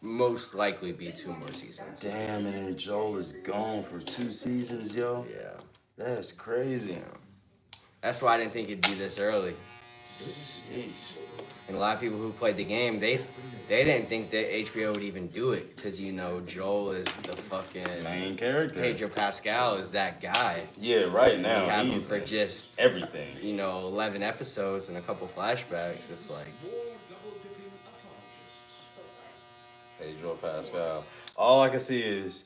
most likely be 2 more seasons. Damn, and then Joel is gone for 2 seasons, yo. Yeah. That's crazy. Yeah. That's why I didn't think it'd be this early. And a lot of people who played the game, they didn't think that HBO would even do it because you know Joel is the fucking Main character. Pedro Pascal is that guy. Yeah, right You now have him he's for just everything. 11 episodes and a couple flashbacks. It's like Pedro Pascal. All I can see is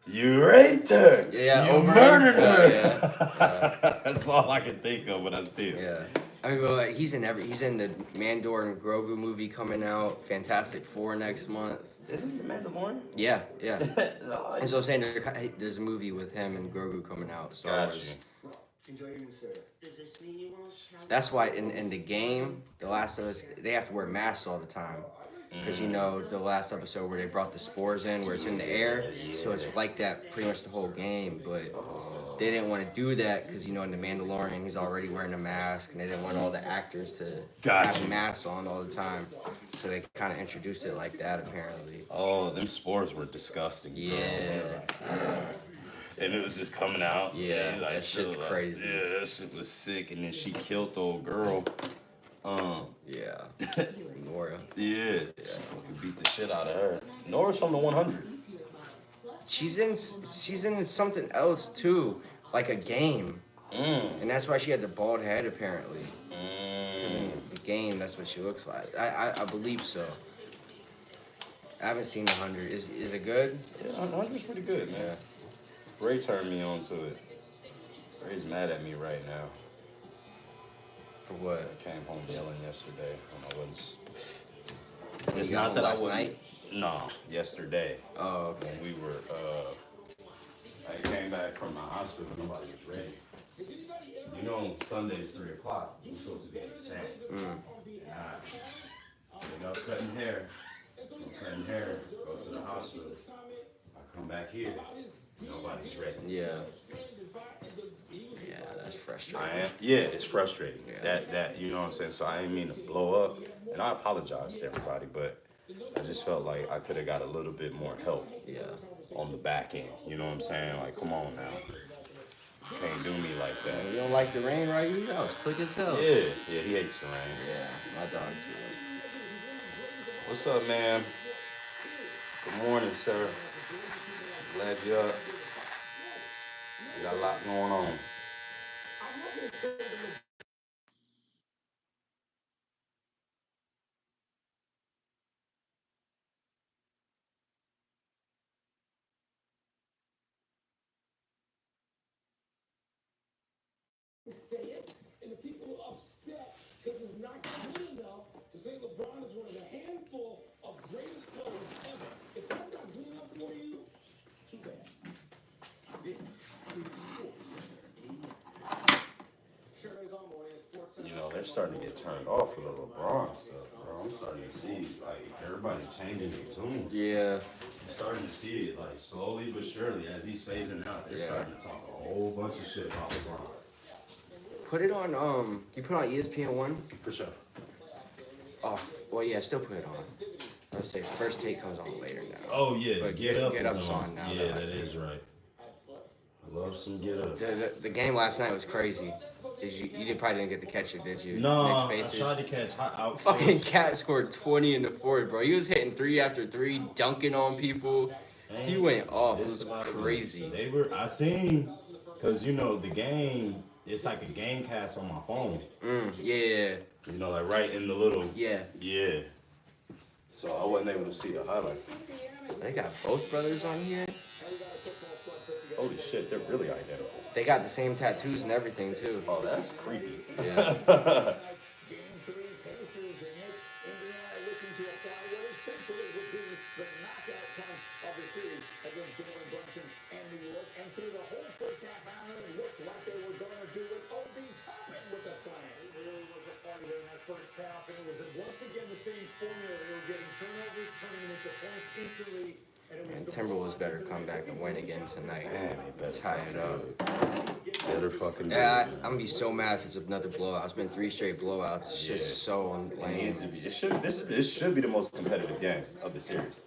you raped her. Yeah, you over murdered and- her. yeah. That's all I can think of when I see it. yeah. I mean, well, he's in the Mandor and Grogu movie coming out. Fantastic Four next month. Isn't he Mandalorian? Yeah, yeah. No, And so I'm saying there's a movie with him and Grogu coming out. Star Got Wars. you. Enjoy your new sir. Does this mean you won't tell That's why in the game, The Last of Us, they have to wear masks all the time. Because you know the last episode where they brought the spores in, where it's in the air, so it's like that pretty much the whole game. But they didn't want to do that because you know in the Mandalorian he's already wearing a mask, and they didn't want all the actors to Gotcha. have masks on all the time. So they kind of introduced it like that apparently. Oh, them spores were disgusting. Yeah. It was like, and it was just coming out. Yeah, And, like, that shit's still, like, crazy. Yeah, that shit was sick. And then she killed the old girl. Yeah. Nora. Yeah, she fucking beat the shit out of her. Nora's from the 100. She's in something else too, like a game, and that's why she had the bald head apparently. 'Cause in the game, that's what she looks like. I believe so. I haven't seen the 100. Is it good? Yeah, 100's pretty good, man. Ray turned me on to it. Ray's mad at me right now. For what? I came home yelling yesterday when I wasn't. When It's you got not home that I last wasn't. night? No, yesterday. Oh, okay. When we were, I came back from the hospital, nobody was ready. You know, Sunday's 3 o'clock. I'm supposed to be at the sand. And I end up cutting hair. Go to the hospital. I come back here. Nobody's ready. Yeah. Yeah, that's frustrating. Yeah, it's frustrating. Yeah. That you know what I'm saying. So I didn't mean to blow up, and I apologize to everybody, but I just felt like I could have got a little bit more help Yeah. on the back end. You know what I'm saying? Like, come on now, you can't do me like You that. don't like the rain, right? You know, it's quick as hell. Yeah, he hates the rain. Yeah, my dog too. What's up, man? Good morning, sir. Glad you're up. You got a lot going on. Say it, and the people are upset because it's not good enough to say LeBron is one of the handful of greatest players ever. If that's not good enough for you, too bad. This is Sports Center. Sure is all morning at Sports Center. You know, they're starting to get turned off for the LeBron stuff, bro. I'm starting to see, like, everybody changing their tune. Yeah. I'm starting to see it, like, slowly but surely, as he's phasing out, they're Yeah. starting to talk a whole bunch of shit about LeBron. Put it on, you put it on ESPN1? For sure. Oh, well, yeah, still put it on. Let's say First Take comes on later now. Oh, yeah, But Get Get Up Up's is on now, Yeah, though, I that is right. I love some Get Up. The game last night was crazy. Probably didn't get to catch it, did you? No, Knicks I Pacers? tried to catch out. Fucking Cat scored 20 in the fourth, bro. He was hitting 3 after 3, dunking on people. He went off. It was crazy. They were. I seen, cause you know the game. It's like a game cast on my phone. Yeah. You know, like right in the little. Yeah. Yeah. So I wasn't able to see the highlight. They got both brothers on here. Holy shit, they're really identical. They got the same tattoos and everything, too. Oh, that's creepy. Yeah. Game 3, Pacers and Knicks. Indiana looking to apply what essentially would be the knockout punch of the series against Jalen Brunson and New York. And through the whole first half hour, it looked like they were going to do it. Obi Toppin with the slam. It really was a party there in that first half, and it was once again the same formula. They were getting turnovers, turning them into points instantly. And Timberwolves better come back and win again tonight. Man, they better Tie it up. Better fucking do Yeah, it. I'm gonna be so mad if it's another blowout. It's been 3 straight blowouts. It's Yeah. just so It lame. needs to be. It should. This should be the most competitive game of the series.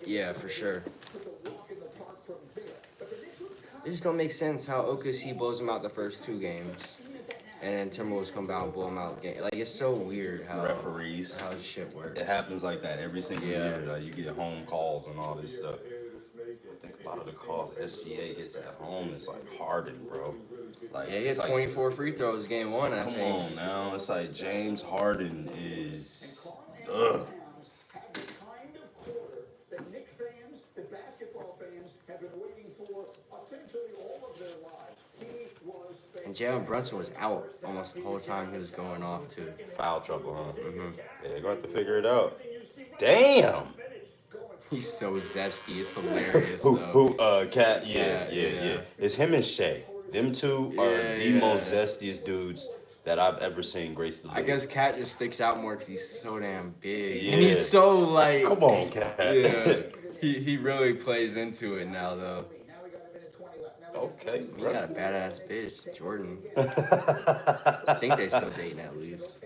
Yeah, for sure. Took a walk in the park from there. But the Knicks were It just don't make sense how OKC blows them out the first 2 games. seen at that now. and then Timberwolves come out and blow them out. Game. Like it's so weird how Referees. how this shit works. It happens like that every single Yeah. year. Like you get home calls and all this stuff. I think a lot of the calls SGA gets at home. It's like Harden, bro. Like Yeah, he it's had like, 24 free throws game one. I come think. on now. It's like James Harden is. And Ugh. Towns had the kind of quarter that Knicks fans, that basketball fans have been waiting for essentially all of their lives. He was And Jalen Brunson was out almost the whole time he was going off too. Foul trouble, huh? Hmm Yeah, they're going to have to figure it out. Damn. He's so zesty. It's hilarious. Who? though. Cat? Yeah. Yeah. It's him and Shay. Them two are Yeah, the yeah. most zestiest dudes that I've ever seen grace the league. I guess Cat just sticks out more because he's so damn big. Yeah. And he's so like. Come on, Cat. Yeah. He really plays into it now though. Now we got a minute 20 left. Now Okay. He got a badass bitch, Jordan. I think they still dating at least.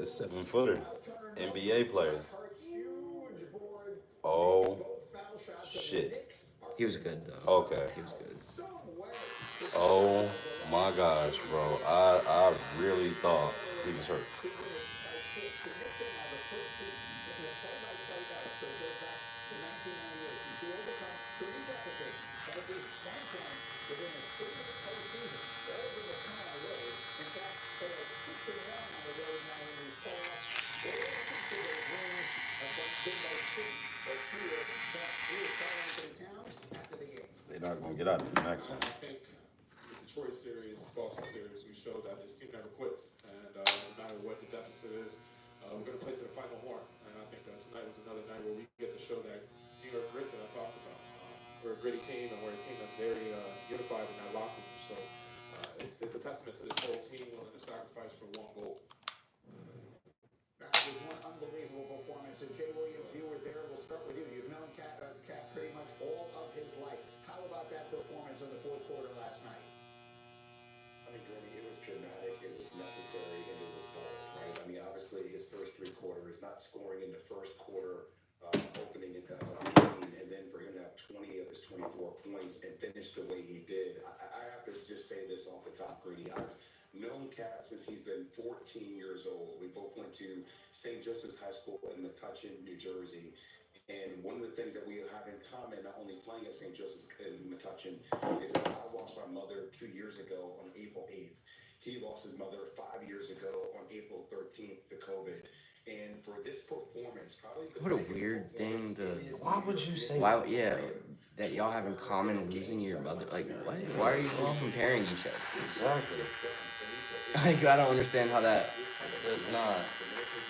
7-footer. NBA player. Oh, shit. He was good though. Okay. He was good. Oh my gosh, bro. I really thought he was hurt. They're not gonna get out of the next one. I think the Detroit series, Boston series, we showed that this team never quits. And no matter what the deficit is, we're going to play to the final horn. And I think that tonight was another night where we get to show that New York grit that I talked about. We're a gritty team, and we're a team that's very unified in that locker room. So it's a testament to this whole team willing to sacrifice for one goal. That was one unbelievable performance. And Jay Williams, you were there. We'll start with you. You've known Cat pretty much all of his life. How about that performance in the fourth quarter last night? I mean, Granny, it was dramatic, it was necessary, and it was bold, right? I mean, obviously, his first three quarters, not scoring in the first quarter, opening of the game, and then for him to have 20 of his 24 points and finish the way he did. I have to just say this off the top, Greeny. I've known Cat since he's been 14 years old. We both went to St. Joseph's High School in Metuchen, New Jersey. And one of the things that we have in common, not only playing at St. Joseph's in Metuchen, is that I lost my mother 2 years ago on April 8th. He lost his mother 5 years ago on April 13th to COVID. And for this performance, probably the What a biggest weird thing to. performance in his Why would you say Why? Yeah, that y'all have in common losing your mother. Like, what? Why are you all comparing each other? Exactly. Like, I don't understand how that. That's not.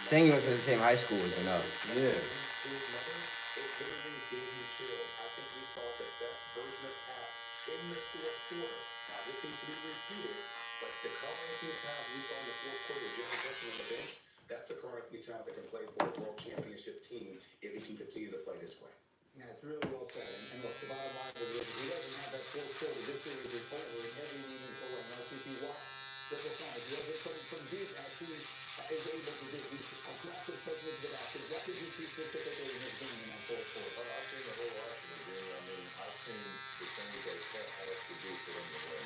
Saying you went to the same high school is enough. Yeah. To his mother, it literally gave me chills. I think we saw the best version of Pat in the fourth quarter. Now, this needs to be repeated, but the Karl Anthony Towns we saw in the fourth quarter, Jalen Brunson on the bench, that's the Karl Anthony Towns that can play for a world championship team if he can continue to play this way. Yeah, it's really well said. And look, the bottom line is, if he doesn't have that fourth quarter, this series is over in every meaningful way. Now, if you watch the performance, you have it from deep as he is able to do. He's aggressive taking it to the basket. What did you see specifically in his game in that fourth quarter? I've seen the whole arsenal of the game. I mean, I've seen the things that Cat had us to do for them to win.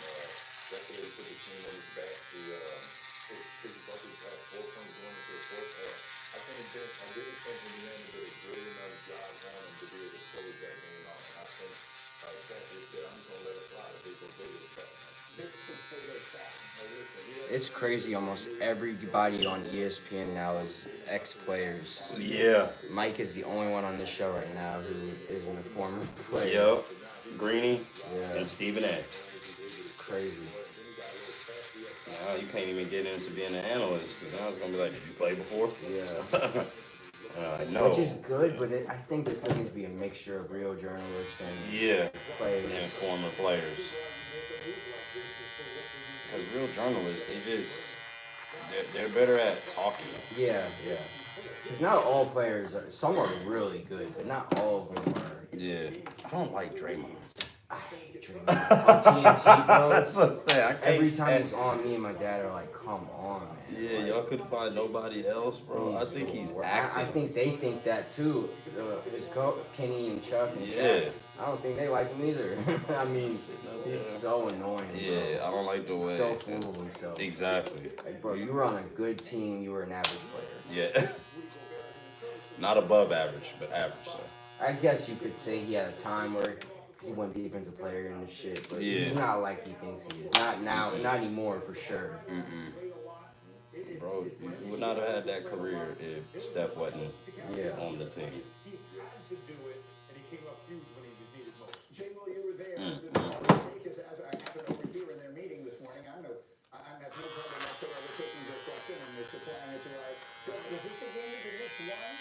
Yesterday, he put the team on his back. Six buckets, had 4 points going into the fourth. I really think Indiana did a great enough job on him to be able to close that game out. And I think Cat just said, I'm just going to let it fly. If they go big, it's fat. It's crazy. Almost everybody on ESPN now is ex-players. Yeah. Mike is the only one on this show right now who isn't a former player. Yup. Greeny Yeah. and Stephen A. Crazy. Now you can't even get into being an analyst. So now it's gonna be like, did you play before? Yeah. No. Which is good, but I think there still needs to be a mixture of real journalists and Yeah. players. And former players. Because real journalists, they're better at talking. Yeah. Because not all players are. Some are really good, but not all of them are. Yeah. I don't like Draymond. I hate Draymond. On TNT, bro. That's what I'm saying. Every time he's on, me and my dad are like, come on, man. Yeah, y'all couldn't find nobody else, bro. I think he's I acting. think they think that too. His coach, Kenny and Chuck and Yeah. Shaq. I don't think they like him either. I mean, he's so annoying. Yeah, I don't like like the way. So full of himself. Exactly. Like, bro, you were on a good team. You were an average player. Yeah. Not above average, but average. So. I guess you could say he had a time where he won defensive player and shit, but Yeah. he's not like he thinks he is. Not now, not anymore for sure. Bro, you would not have had that career if Steph wasn't on the team. He had to do it, and he came up huge when he was needed most. Jay, while you were there, Mm, the take is as I happened over here in their meeting this morning. I'm have no problem whatsoever taking your question and it's applying it to like, was this the game that the Knicks won,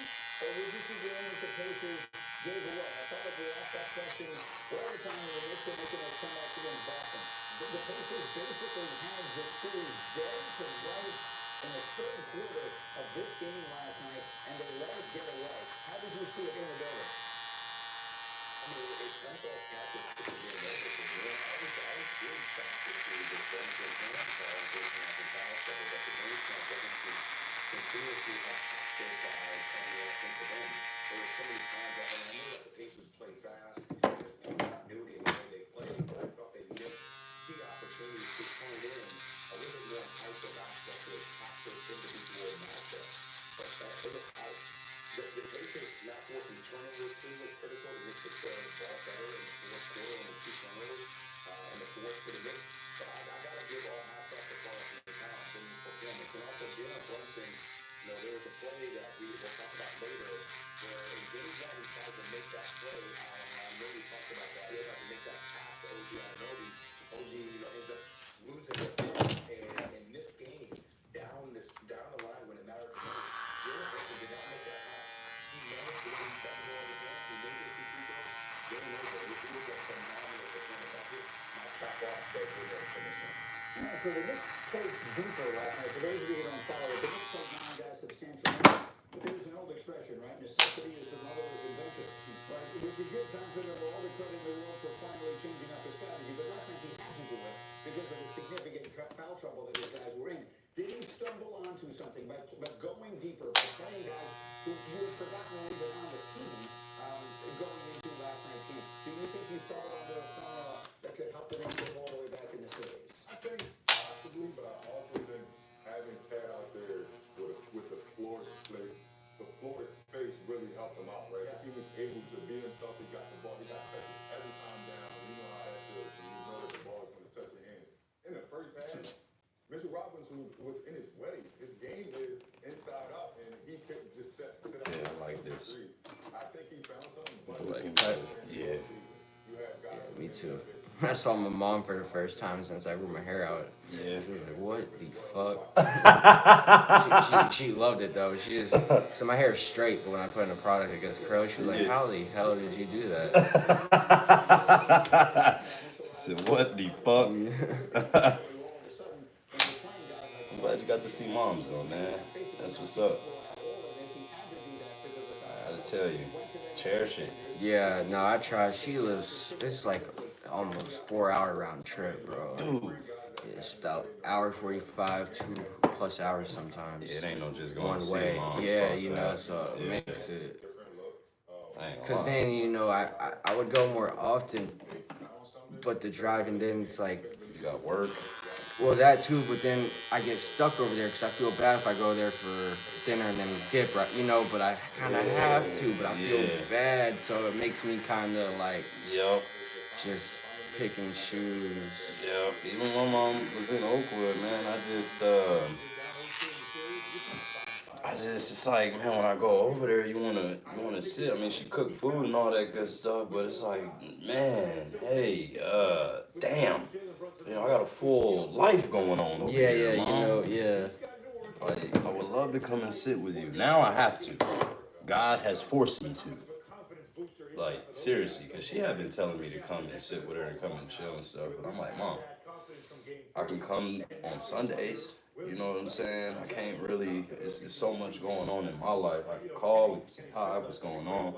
or was this the game that the Pacers gave away? I thought if we asked that question all the time when the Knicks were making those comebacks against Boston. The Pacers basically had this series dead to rights in the third quarter of this game last night, and they let it get away. How did you see it in the building? I mean, once all practice put the game over for me, I was really shocked to see the Benson and Paul Jason have been foul trouble, that the game plan wasn't to continuously attack those guys on the offensive end. There were so many times that, and I know that the Pacers play fast, there's a ton of continuity in the way they play, but I thought they missed key opportunities to turn in a little bit more iso basketball to attack those individual matchups. But the Pacers not forcing turnovers too was critical. The Knicks have played ball better in the fourth quarter and 2 turnovers in the fourth for the Knicks. But I got to give all hats off to Carl Anthony Towns in his performance. And also Jalen Brunson, there was a play that we will talk about later where in game one he tries to make that play. I know we talked about that. He tried to make that pass to OG Anunoby. OG ends up losing the ball. And in this game, down the line when it mattered the most, Jalen Brunson did not make that pass. He managed to win that ball in his hands. He made his free throws. Game over. It was a phenomenal performance. I think my cap off Greg Williams for this one. Yeah, so the Knicks played deeper last night. For those of you who don't follow it, the Knicks played 9 guys substantial minutes. But there's an old expression, right? Necessity is the mother of invention. Right? It would be good time for them all the credit in the world for finally changing up his strategy. But last night he had to do it because of the significant foul trouble that his guys were in. Did he stumble onto something by going deeper, by playing guys who you had forgotten were even on the team going into last night's game? Do you think he started onto a formula that could help the Knicks get all the way back in the series? I think possibly, but I also think having Cat out there with the floor split, the floor space really helped him out, right? He was able to be himself. He got the ball. He got touches every time down. You know how that feels when you know that the ball is going to touch your hands. In the first half, Mitchell Robinson was in his way. His game is inside out, and he couldn't just set up. Yeah, I like this. I think he found something. But Yeah. you have guys. Me too. I saw my mom for the first time since I grew my hair out. Yeah. She was like, "What the fuck?" she loved it though. She just so my hair is straight, but when I put in a product it gets curly. She was like, "How the hell did you do that?" She said, what the fuck? I'm glad you got to see moms though, man. That's what's up. I gotta tell you, cherish it. Yeah, no, I tried. She lives. It's like almost 4-hour round trip, bro. Dude. It's about hour 45, 2+ hours sometimes. Yeah, it ain't no just going One to see way. moms. Yeah, Fuck you know, that. so it Yeah. makes it. I ain't gonna Cause lie. then I would go more often, but the driving then it's like, You got work. well that too, but then I get stuck over there because I feel bad if I go there for dinner and then dip, right? But I kind of have to, but I feel Yeah. bad, so it makes me kind of like Yep. just pick and choose. Yep. Even when my mom was in Oakwood, man, it's like, man, when I go over there, you wanna sit. I mean, she cooked food and all that good stuff, but it's like, man, hey, damn, I got a full life going on over Yeah, here, yeah, Mom. yeah. Like, I would love to come and sit with you. Now I have to. God has forced me to. Like, seriously, because she had been telling me to come and sit with her and come and chill and stuff. But I'm like, Mom, I can come on Sundays. You know what I'm saying? I can't really, it's so much going on in my life. I can call and say hi, what's going on.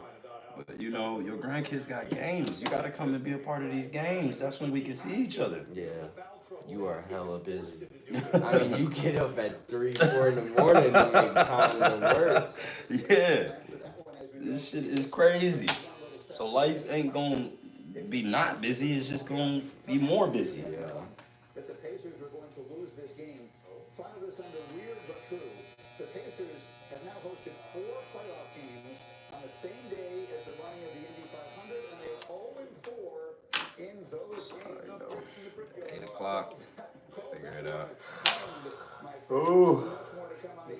But, your grandkids got games. You got to come and be a part of these games. That's when we can see each other. Yeah, you are hella busy. I mean, you get up at 3, 4 in the morning to make time to work. Yeah. This shit is crazy. So life ain't gonna be not busy, it's just gonna be more busy. Yeah. But the Pacers this game. File this under weird but true. The Pacers have now hosted 4 playoff games on the same day as the running of the Indy 500, and they are 0-4 in those games. 8 o'clock. Figure it out. Ooh.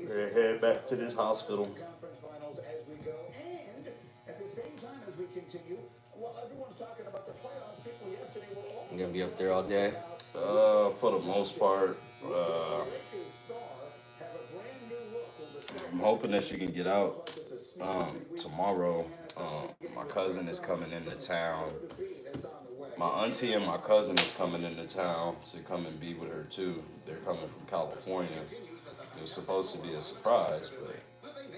We're heading back to this hospital. Conference finals as we go, and at the same time as we continue, while everyone's talking about the playoffs, people yesterday were also You gonna be up there all day? For the most part, I'm hoping that she can get out tomorrow. My cousin is coming into town. My auntie and my cousin is coming into town to come and be with her too. They're coming from California. It was supposed to be a surprise, but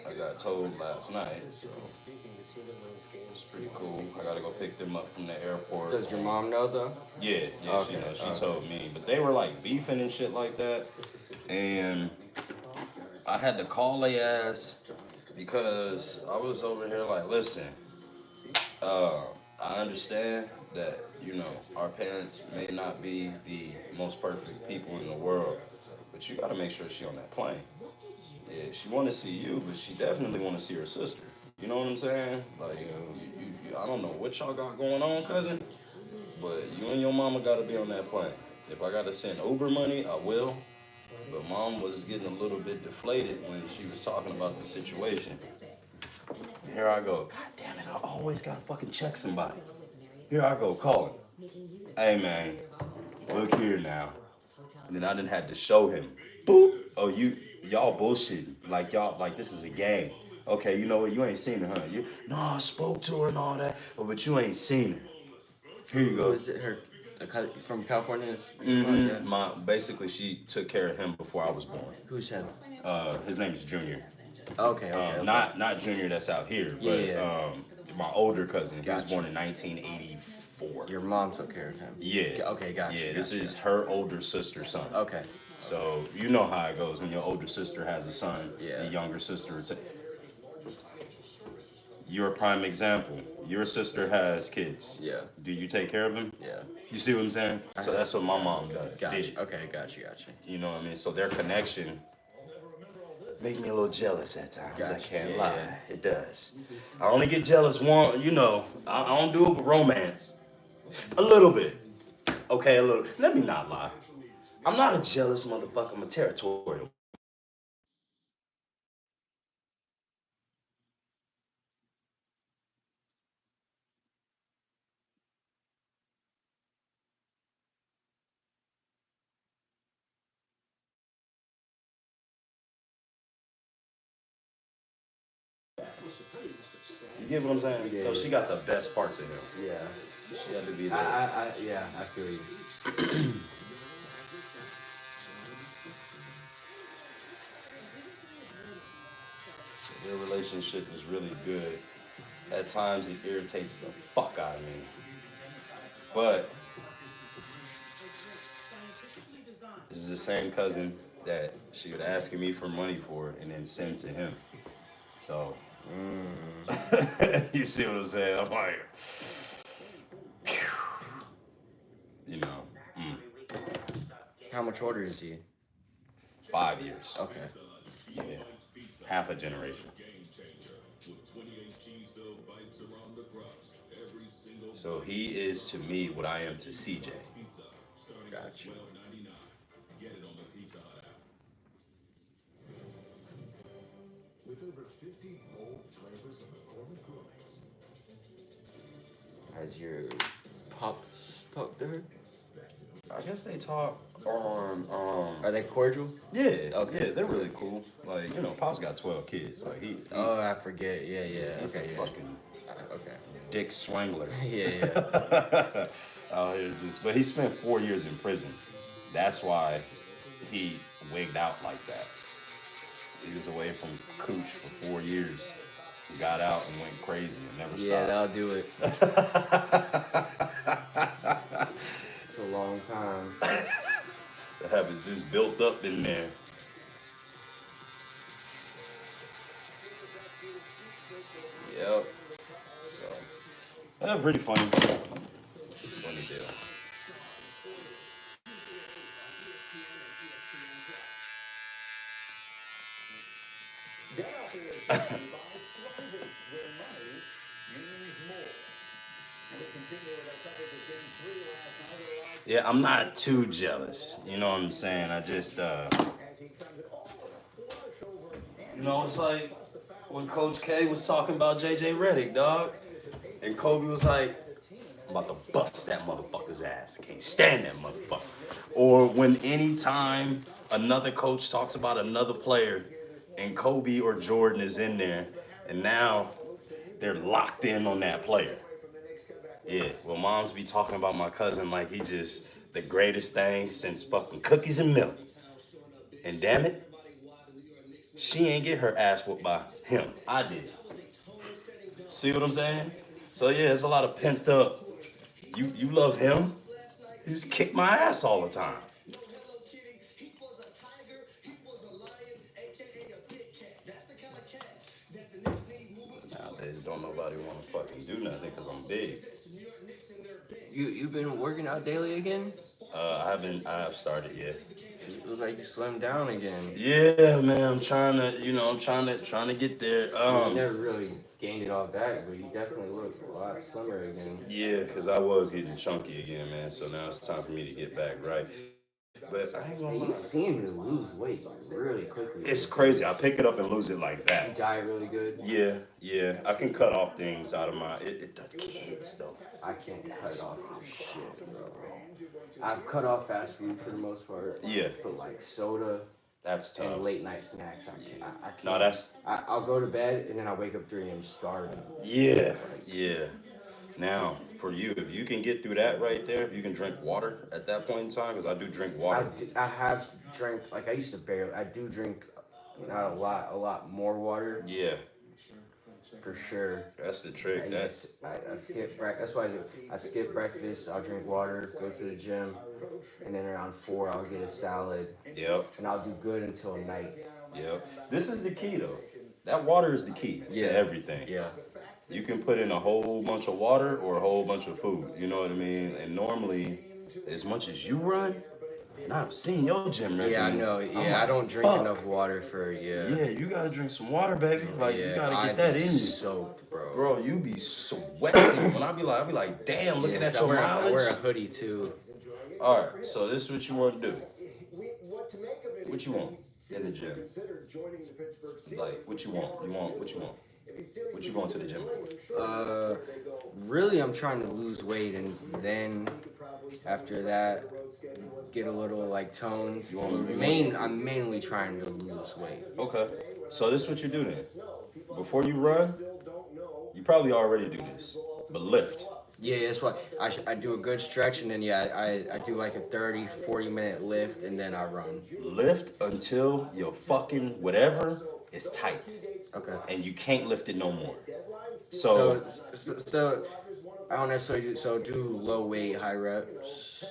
I got told last night, so it's pretty cool. I gotta go pick them up from the airport. Does your mom know though? Yeah, Okay, she knows. She told me, but they were like beefing and shit like that, and I had to call their ass because I was over here like, listen, I understand that, you know, our parents may not be the most perfect people in the world, but you gotta make sure she on that plane. Yeah, she want to see you, but she definitely want to see her sister. You know what I'm saying? Like, I don't know what y'all got going on, cousin, but you and your mama gotta be on that plane. If I gotta send Uber money, I will. But mom was getting a little bit deflated when she was talking about the situation. Here I go. God damn it, I always gotta fucking check somebody. Here I go, calling. Hey man, look here now. And then I didn't have to show him. Boop. Oh, y'all bullshitting. Like this is a game. Okay, you know what? You ain't seen her, huh? No, I spoke to her and all that, but you ain't seen her. Here you go. Was it her from California? Basically, she took care of him before I was born. Who's him? His name is Junior. Okay. Not Junior that's out here, but Yeah. my older cousin. He was Gotcha. born in 1984. Your mom took care of him. Yeah. Okay, gotcha. Yeah, this gotcha. is her older sister's son. Okay. So you know how it goes when your older sister has a son. Yeah. The younger sister. You're a prime example. Your sister has kids. Yeah. Do you take care of them? Yeah. You see what I'm saying? So that's what my mom does. Gotcha. Okay, gotcha. You know what I mean? So their connection make me a little jealous at times. Gotcha. I can't Yeah, lie. yeah. It does. I only get jealous one, you know, I don't do it with romance. A little bit. Okay, a little. Let me not lie. I'm not a jealous motherfucker. I'm a territorial. You get what I'm saying? Yeah, So yeah. she got the best parts of him. Yeah. She had to be there. I feel you. So their relationship is really good. At times it irritates the fuck out of me. But this is the same cousin that she would ask me for money for and then send to him. So you see what I'm saying? I'm like, phew. You know, How much older is he? 5 years. Okay. Yeah, half a generation. So he is to me what I am to CJ. Gotcha. With over 50 bold flavors of McCormick Grill Mix. Has your pop talked to her? I guess they talk on Are they cordial? yeah, Okay. yeah, they're really cool. Like, you know, Pop's got 12 kids. Like he Oh, I forget. Yeah. he's Okay, a yeah. fucking Okay. dick swangler. Yeah. Out here but he spent 4 years in prison. That's why he wigged out like that. He was away from Cooch for 4 years. He got out and went crazy and never Yeah, stopped. that'll do it. It's a long time. To have it just built up in there. Yep. So, pretty funny. Funny deal. by private, where money means more. And we continue with our coverage of Game 3 last night. We're live Yeah, I'm not too jealous. You know what I'm saying? I just, as he comes in. Oh, and a flush over you know, it's like when Coach K was talking about JJ Redick, dog, and Kobe was like, I'm about to bust that motherfucker's ass. I can't stand that motherfucker. Or when anytime another coach talks about another player and Kobe or Jordan is in there, and now they're locked in on that player. Yeah, well, moms be talking about my cousin like he just the greatest thing since fucking cookies and milk. And damn it, she ain't get her ass whooped by him. I did. See what I'm saying? So yeah, there's a lot of pent up. You love him. He just kick my ass all the time. Nowadays, don't nobody want to fucking do nothing because I'm big. You been working out daily again? I have started, yeah. It looks like you slimmed down again. Yeah, man, I'm trying to get there. You never really gained it all back, but you definitely look a lot slimmer again. Yeah, because I was getting chunky again, man. So now it's time for me to get back right. But I ain't gonna lie. You seem to lose weight really quickly. It's crazy. I pick it up and lose it like You that. diet really good. Yeah. I can cut off things out of my the kids though. I can't cut it off for shit, bro. I've cut off fast food for the most part. Yeah. But like soda That's tough. and late night snacks, I can't. No, that's I'll go to bed and then I wake up 3 and I'm starving. yeah. Now, for you, if you can get through that right there, if you can drink water at that point in time, because I do drink water. I have drank, like I used to barely, I do drink not a lot more water, Yeah, for sure. that's the trick. I skip breakfast. That's what I do. I skip breakfast. I'll drink water. Go to the gym, and then around 4, I'll get a salad, Yep. and I'll do good until night. This is the key though. That water is the key to everything. Yeah. You can put in a whole bunch of water or a whole bunch of food. You know what I mean? And normally, as much as you run, and I've seen your gym regimen. Yeah, I know. I'm Yeah, like, I don't drink fuck. enough water for Yeah, you gotta drink some water, baby. Like you gotta get that in you. Soaked, bro. Bro, you be sweating. When I be like, damn, looking at your I wear a mileage. hoodie too. All right, so this is what you want to do. what to make of it. What you want in the gym? Consider joining the Pittsburgh Steelers. Like, what you want? What you want? What you going to the gym for? Really, I'm trying to lose weight, and then after that, get a little like toned. I'm mainly trying to lose weight. Okay, so this is what you do then. Before you run, you probably already do this, but lift. Yeah, that's why I do a good stretch, and then I do like a 30-40 minute lift, and then I run. Lift until your fucking whatever is tight. Okay. And you can't lift it no more. So I don't necessarily do low weight, high reps.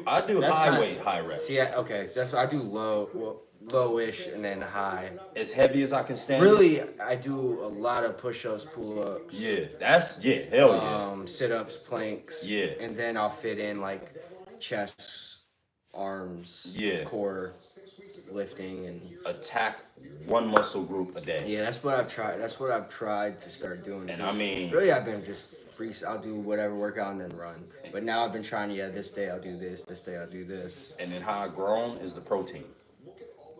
I do high weight, high reps. See, okay, that's what I do lowish and then high. As heavy as I can stand. Really, I do a lot of push-ups, pull-ups. Hell yeah. Sit-ups, planks. Yeah. And then I'll fit in like chest, arms, core, lifting, and attack one muscle group a day. Yeah, that's what I've tried. That's what I've tried to start doing. And I mean, really, I've been just I'll do whatever workout and then run. But now I've been trying to, this day I'll do this day I'll do this. And then how I've grown is the protein.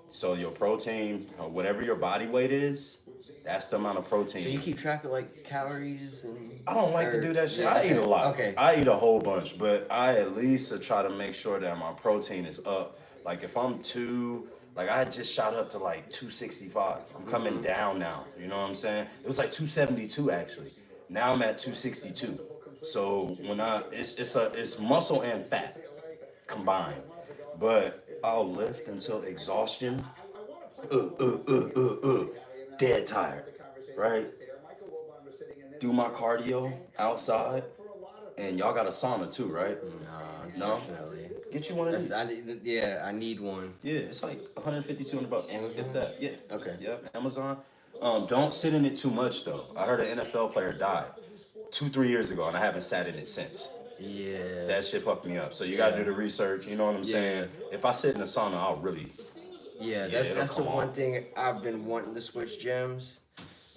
So your protein, whatever your body weight is, that's the amount of protein. So you keep track of like calories and... I don't like to do that shit. I eat a lot. Okay. I eat a whole bunch, but I at least try to make sure that my protein is up. Like if I'm I just shot up to like 265. I'm coming down now. You know what I'm saying? It was like 272 actually. Now I'm at 262. So when it's muscle and fat combined. But I'll lift until exhaustion. Dead tired. Right? Do my cardio outside. And y'all got a sauna too, right? No? Get you one of these. I need one. Yeah, it's like 150, 200 bucks. Get that. Yeah. Okay. Yep. Amazon. Don't sit in it too much though. I heard an NFL player died 2-3 years ago, and I haven't sat in it since. Yeah. That shit fucked me up. So you gotta do the research. You know what I'm saying? If I sit in the sauna, I'll really Yeah, it'll that's the come one off. thing I've been wanting to switch gyms.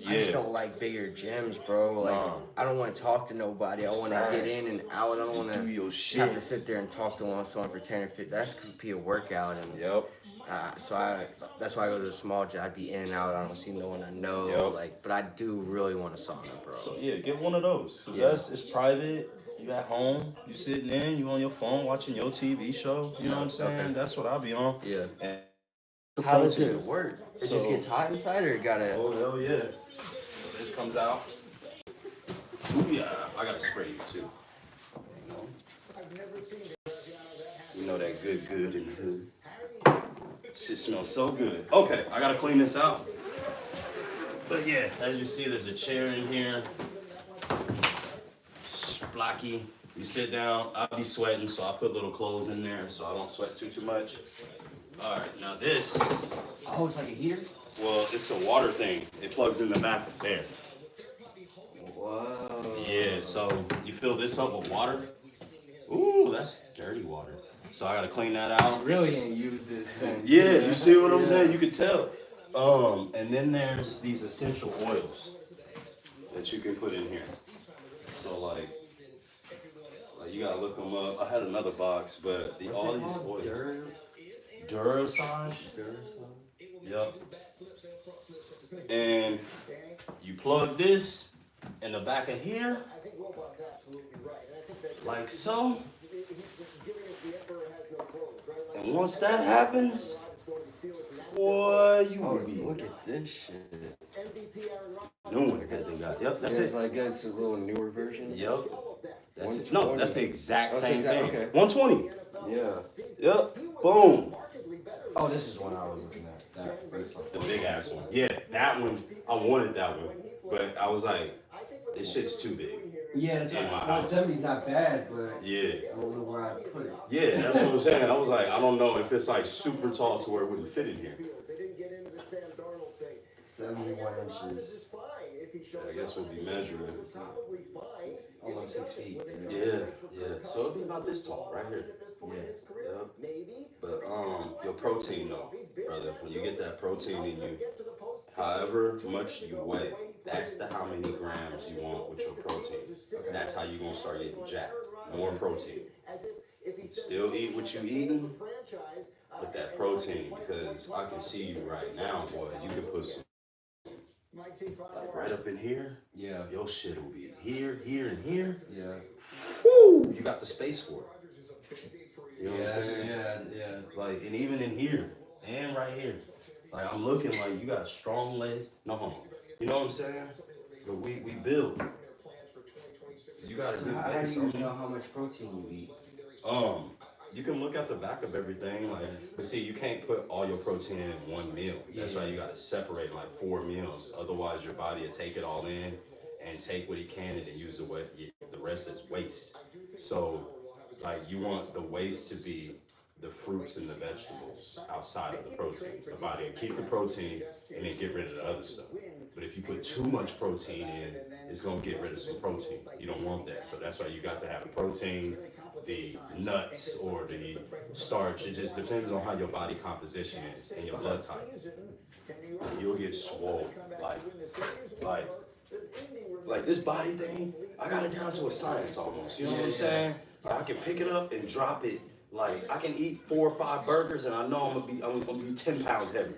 I Yeah. just don't like bigger gyms, bro. Like Nah. I don't want to talk to nobody. I want to get in and out. I don't want Do to your have to shit. sit there and talk to someone for 10 or 15. That's could be a workout, and Yep. that's why I go to the small gym. I'd be in and out. I don't see no one I know. Yep. Like, but I do really want a sauna, bro. So yeah, get one of those. Cause Yeah. it's private. You at home. You sitting in. You on your phone watching your TV show. You know what I'm saying? Okay. That's what I'll be on. Yeah. And How does it work? It So- just gets hot inside, or it gotta? oh hell yeah. So this comes out. Ooh yeah. I gotta spray you too. You know that good in the hood. Shit smells so good. Okay, I gotta clean this out. But yeah, as you see, there's a chair in here. Splacky. You sit down. I'll be sweating, so I put little clothes in there so I don't sweat too much. All right, now this. Oh, it's like a heater. Well, it's a water thing. It plugs in the back of there. Whoa. Yeah, so you fill this up with water. Ooh, that's dirty water. So I gotta clean that out. Really didn't use this thing. Yeah, you see what I'm Yeah. saying? You could tell. And then there's these essential oils that you can put in here. So like you gotta look them up. I had another box, but all these oils. Durasage. Yep. And you plug this in the back of here, I think Wilbon's absolutely right. And I think that like so. he's giving us the emperor has no clothes, right? Like, And once that happens, Rodgers going to the Steelers, and that's boy, you Oh, will be look at this shit. MVP Aaron Rodgers. knowing what that thing got. Yep, that's It's it. like that's a little newer version. Yep. All of that. That's it. No, that's the exact Oh, it's same exact- thing. okay. 120. Yeah. Yep. Boom. Markedly better. Oh, this is one I was looking at. That first one. The big ass one. Yeah, that one. I wanted that one, but I was like, I think what this shit's too big. Yeah, it's In my like house. 170's not bad, but Yeah. I don't know where I put it. Yeah, that's what I'm saying. I was like, I don't know if it's like super tall to where it wouldn't fit in here. They didn't get into the Sam Darnold thing. 71 Rodgers inches. is fine if he shows I guess we'll be measuring. probably fine. Almost 6 feet. Yeah, yeah. So it'll be about this tall right here. Yeah. Yeah. Maybe. But your protein though, brother, when you get that protein in you, however much you weigh, that's the how many grams you want with your protein. That's how you gonna start getting jacked. More protein. Still eat what you eating, but that protein, because I can see you right now, boy. You can put some like right up in here. Yeah. Your shit will be here, here, and here. Yeah. Woo! You got the space for it. You know what I'm saying? Yeah. Like, and even in here and right here, like I'm looking like you got strong legs, no homo. You know what I'm saying? But we build. You got a good How base. do you know how much protein you eat? You can look at the back of everything, like, but see, you can't put all your protein in one meal. That's why you got to separate like 4 meals. Otherwise, your body will take it all in and take what it can and then use the rest as waste. So, like, you want the waste to be the fruits and the vegetables outside of the protein. The body will keep the protein and then get rid of the other stuff. But if you put too much protein in, it's gonna get rid of some protein. You don't want that. So that's why you got to have the protein, the nuts, or the starch. It just depends on how your body composition is and your blood type. You'll get swole. Like this body thing, I got it down to a science almost. You know what I'm saying? I can pick it up and drop it. Like I can eat 4 or 5 burgers and I know I'm gonna be 10 pounds heavier.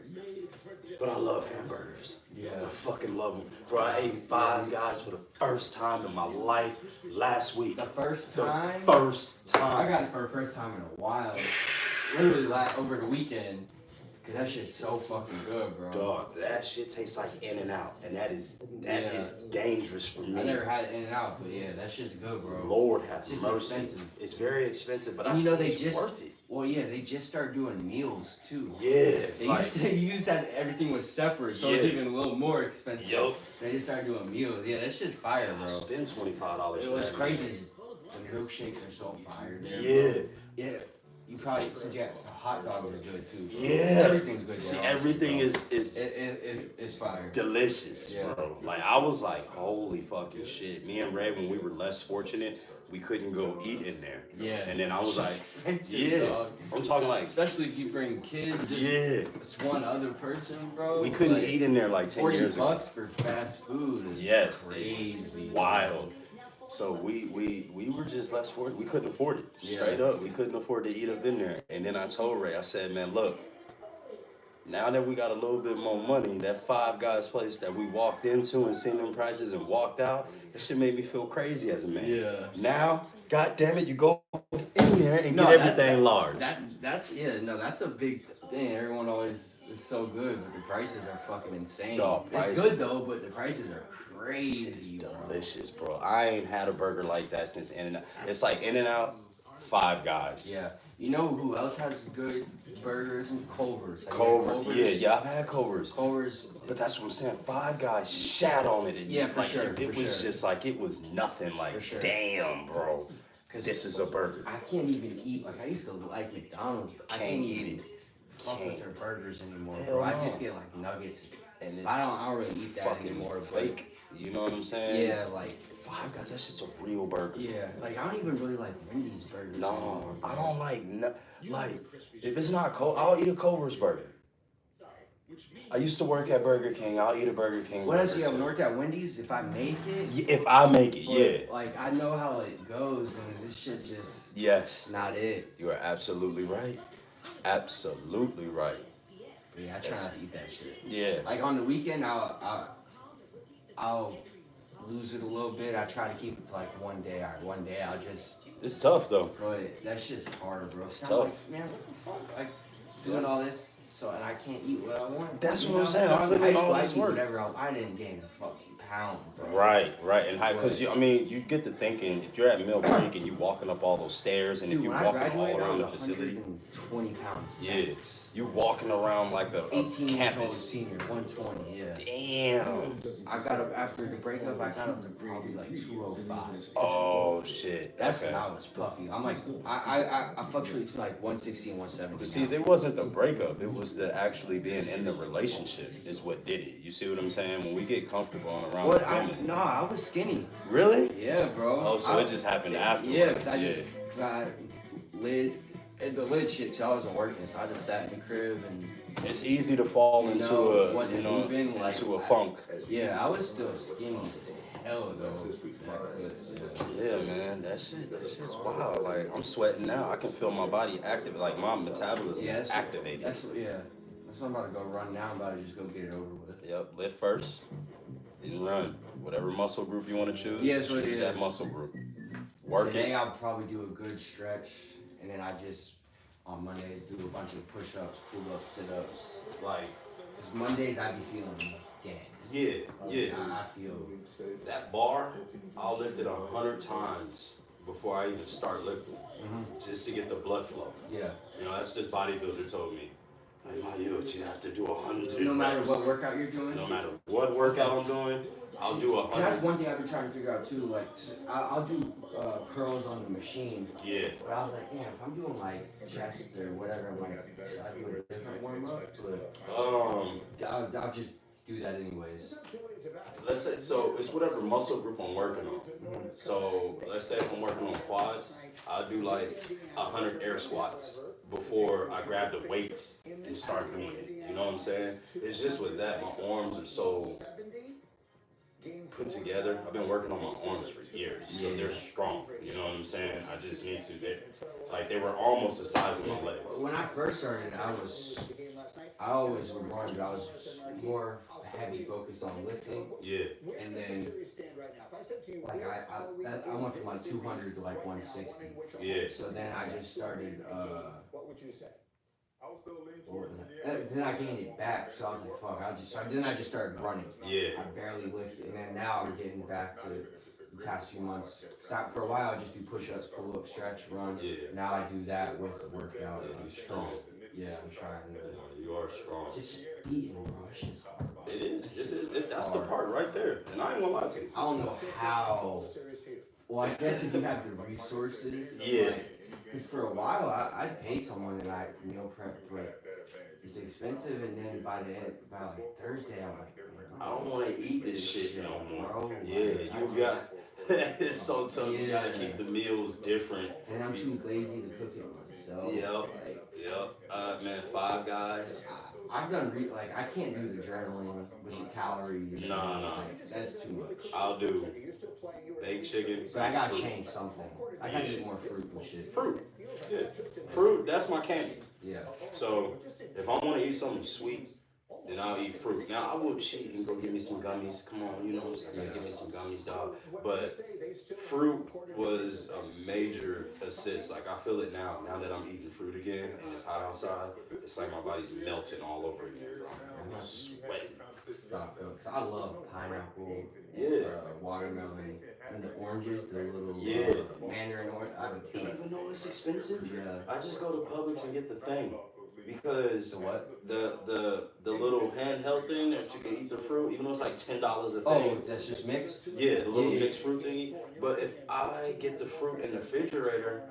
But I love hamburgers. Yeah. I fucking love them. Bro, I ate 5 Guys for the first time in my life last week. The first The time? first I time. got it for the first time in a while. Literally over the weekend. Cause that shit's so fucking good, bro. Dog, that shit tastes like In-N-Out, and that is dangerous for me. I never had it in and out, but yeah, that shit's good, bro. Lord have It's just mercy. expensive. It's very expensive, but I And you know see they it's just worth it. well yeah, they just started doing meals too. Yeah, They like, used that everything was separate, so it's Yeah. even a little more expensive. Yup. They just started doing meals. Yeah, that shit's fire, bro. spend $25 It for was that. crazy. The milkshakes are so fire there. Yeah. Bro. Yeah. You probably since you had the hot dogs are good too. Bro. Yeah. Everything's good. See, there, everything honestly, is it's fire. delicious, Yeah. bro. Like I was like, holy fucking shit. Me and Ray, when we were less fortunate, we couldn't go eat in there. Yeah. And then I was It's like, expensive, yeah. dog. I'm talking like, Especially if you bring kids. Just, yeah. It's one other person, bro. We couldn't like, eat in there like 10 $40 years ago. for fast food. Is Yes, crazy. wild. So we were just less fortunate. We couldn't afford it. Straight Yeah. up, we couldn't afford to eat up in there. And then I told Ray, I said, man, look, now that we got a little bit more money, that Five Guys place that we walked into and seen them prices and walked out, that shit made me feel crazy as a man. Yeah. Now, god damn it, you go in there and No, get that- everything large. That's that's a big thing. Everyone always is so good, but the prices are fucking insane. Dog, it's prices. good though, but the prices are Shit is crazy. Bro. delicious, bro. I ain't had a burger like that since In-N-Out. It's like In-N-Out, Five Guys. Yeah. You know who else has good burgers? And Culver's. Have you had Culver, Culver's? yeah, I've had Culver's. Culver's. But that's what I'm saying. Five Guys shat on it. Yeah, for like, sure, It for was sure. just like, it was nothing. Like, For sure. damn, bro. 'Cause This is a burger. I can't even eat. Like I used to like McDonald's, but I Can't can't eat even it. fuck with Can't. their burgers anymore, Hell bro. I no. just get like nuggets. And I don't really eat that fucking anymore. But fake. You know what I'm saying? yeah, like Five Guys, that shit's a real burger. yeah, like I don't even really like Wendy's burgers No, anymore. I don't like, like, if it's not cold, I'll eat a Culver's burger. I used to work at Burger King. I'll eat a Burger King What else burger, you have too. worked at Wendy's? If I make it, If I make it, but, yeah. Like I know how it goes, and this shit just Yes. not it. You are absolutely right. Absolutely right. But yeah, I try not to eat that shit. Yeah. Like on the weekend, I'll lose it a little bit. I try to keep it to like one day. All right, one day I'll just. It's tough though. Bro, that shit's hard, bro. It's I'm tough. Like, man, what the fuck? Like doing all this, so and I can't eat what I want. That's You what I'm know? saying. So I'm in putting high in school, all I this eat work. whatever I didn't gain a fucking pound, bro. Right, and because I mean, you get to thinking if you're at Mill Creek and you walking up all those stairs, and Dude, if you when I walking all graduated, I around the was facility, 120 pounds. yeah, you walking around like a 18 years old campus. senior, 120, yeah. Damn. I got up after the breakup. I got up to probably like 205. Oh shit. That's Okay. when I was puffy. I'm like, I fluctuate between like 160 and 170. But see, it wasn't the breakup. It was the actually being in the relationship is what did it. You see what I'm saying? When we get comfortable and around What? women. I was skinny. Really? Yeah, bro. Oh, so it just happened afterwards. Yeah, cause I the lid shit. So I wasn't working, so I just sat in the crib and It's easy to fall You into know, a wasn't moving, like- into a funk. yeah, I was still skinny as hell though. Yeah. Yeah, man, that shit's wild. Like I'm sweating now. I can feel my body active. Like my metabolism Yeah, is activated. That's what I'm about to go run now. I'm about to just go get it over with. Yep, lift first, then run. Whatever muscle group you want to choose, Yeah, so, choose yeah. that muscle group. Work Today it. I'll probably do a good stretch, and then I just on Mondays do a bunch of push-ups, pull-ups, sit-ups. Like, Cause Mondays I be feeling gang. yeah. I feel That bar, I'll lift it 100 times before I even start lifting, just to get the blood flow. yeah. You know, that's just bodybuilder told me. Like, you have to do 100 No matter reps. what workout you're doing. No matter what workout I'm doing, I'll do And that's 100. one thing I've been trying to figure out too. Like, I'll do curls on the machine. Yeah. But I was like, yeah, if I'm doing like chest or whatever, I'm like, should I do a different warm up? But I'll just do that anyways. Let's say, so it's whatever muscle group I'm working on. So let's say if I'm working on quads, I'll do like 100 air squats before I grab the weights and start doing it. You know what I'm saying? It's just with that, my arms are so put together. I've been working on my arms for years, so they're strong. You know what I'm saying? I just need to. They were almost the size of my legs. When I first started, I always would run, but I was more heavy focused on lifting. Yeah. And then, like, I went from like 200 to like 160. Yeah. So then I just started, What would you say? I was still leaning or, towards then I gained it back, so I was like, fuck, then I just started running. Yeah. I barely lifted, and then now I'm getting back to the past few months. For a while, I just do push-ups, pull-ups, stretch, run. Yeah. Now I do that with the workout. I'm strong. Yeah, I'm trying to. You are strong. Just eating, bro. It's just hard. It is. That's the part right there. And I ain't gonna lie to you. I don't know how. Well, I guess if you have the resources, Yeah. like, Cause for a while I'd pay someone and I meal prep, but it's expensive. And then by like Thursday, I'm like, I don't want to eat this shit no more. bro. Yeah, you got. It's so tough. You gotta keep the meals different. And I'm too lazy to cook it myself. Yep. Like, Yep. Man, Five Guys. I've done like I can't do the journaling with the calories. Nah. Like, that's too much. I'll do baked chicken. But I gotta fruit. change something. I gotta eat more fruit and shit. Fruit. Yeah. Fruit, that's my candy. Yeah. So if I want to eat something sweet, then I'll eat fruit. Now I will cheat and go get me some gummies. Come on, you know what I'm saying? Give me some gummies, dog. But fruit was a major assist. Like I feel it now. Now that I'm eating fruit again and it's hot outside, it's like my body's melting all over again, bro. I'm sweating. Stop though, 'cause I love pineapple, Yeah. watermelon, and the oranges, the little Yeah. mandarin orange. I would kill it. Even though it's expensive, Yeah. I just go to Publix and get the thing. Because The what? the little handheld thing that you can eat the fruit, even though it's like $10 a thing. Oh, that's just mixed? Yeah, the little Yeah. mixed fruit thingy. But if I get the fruit in the refrigerator,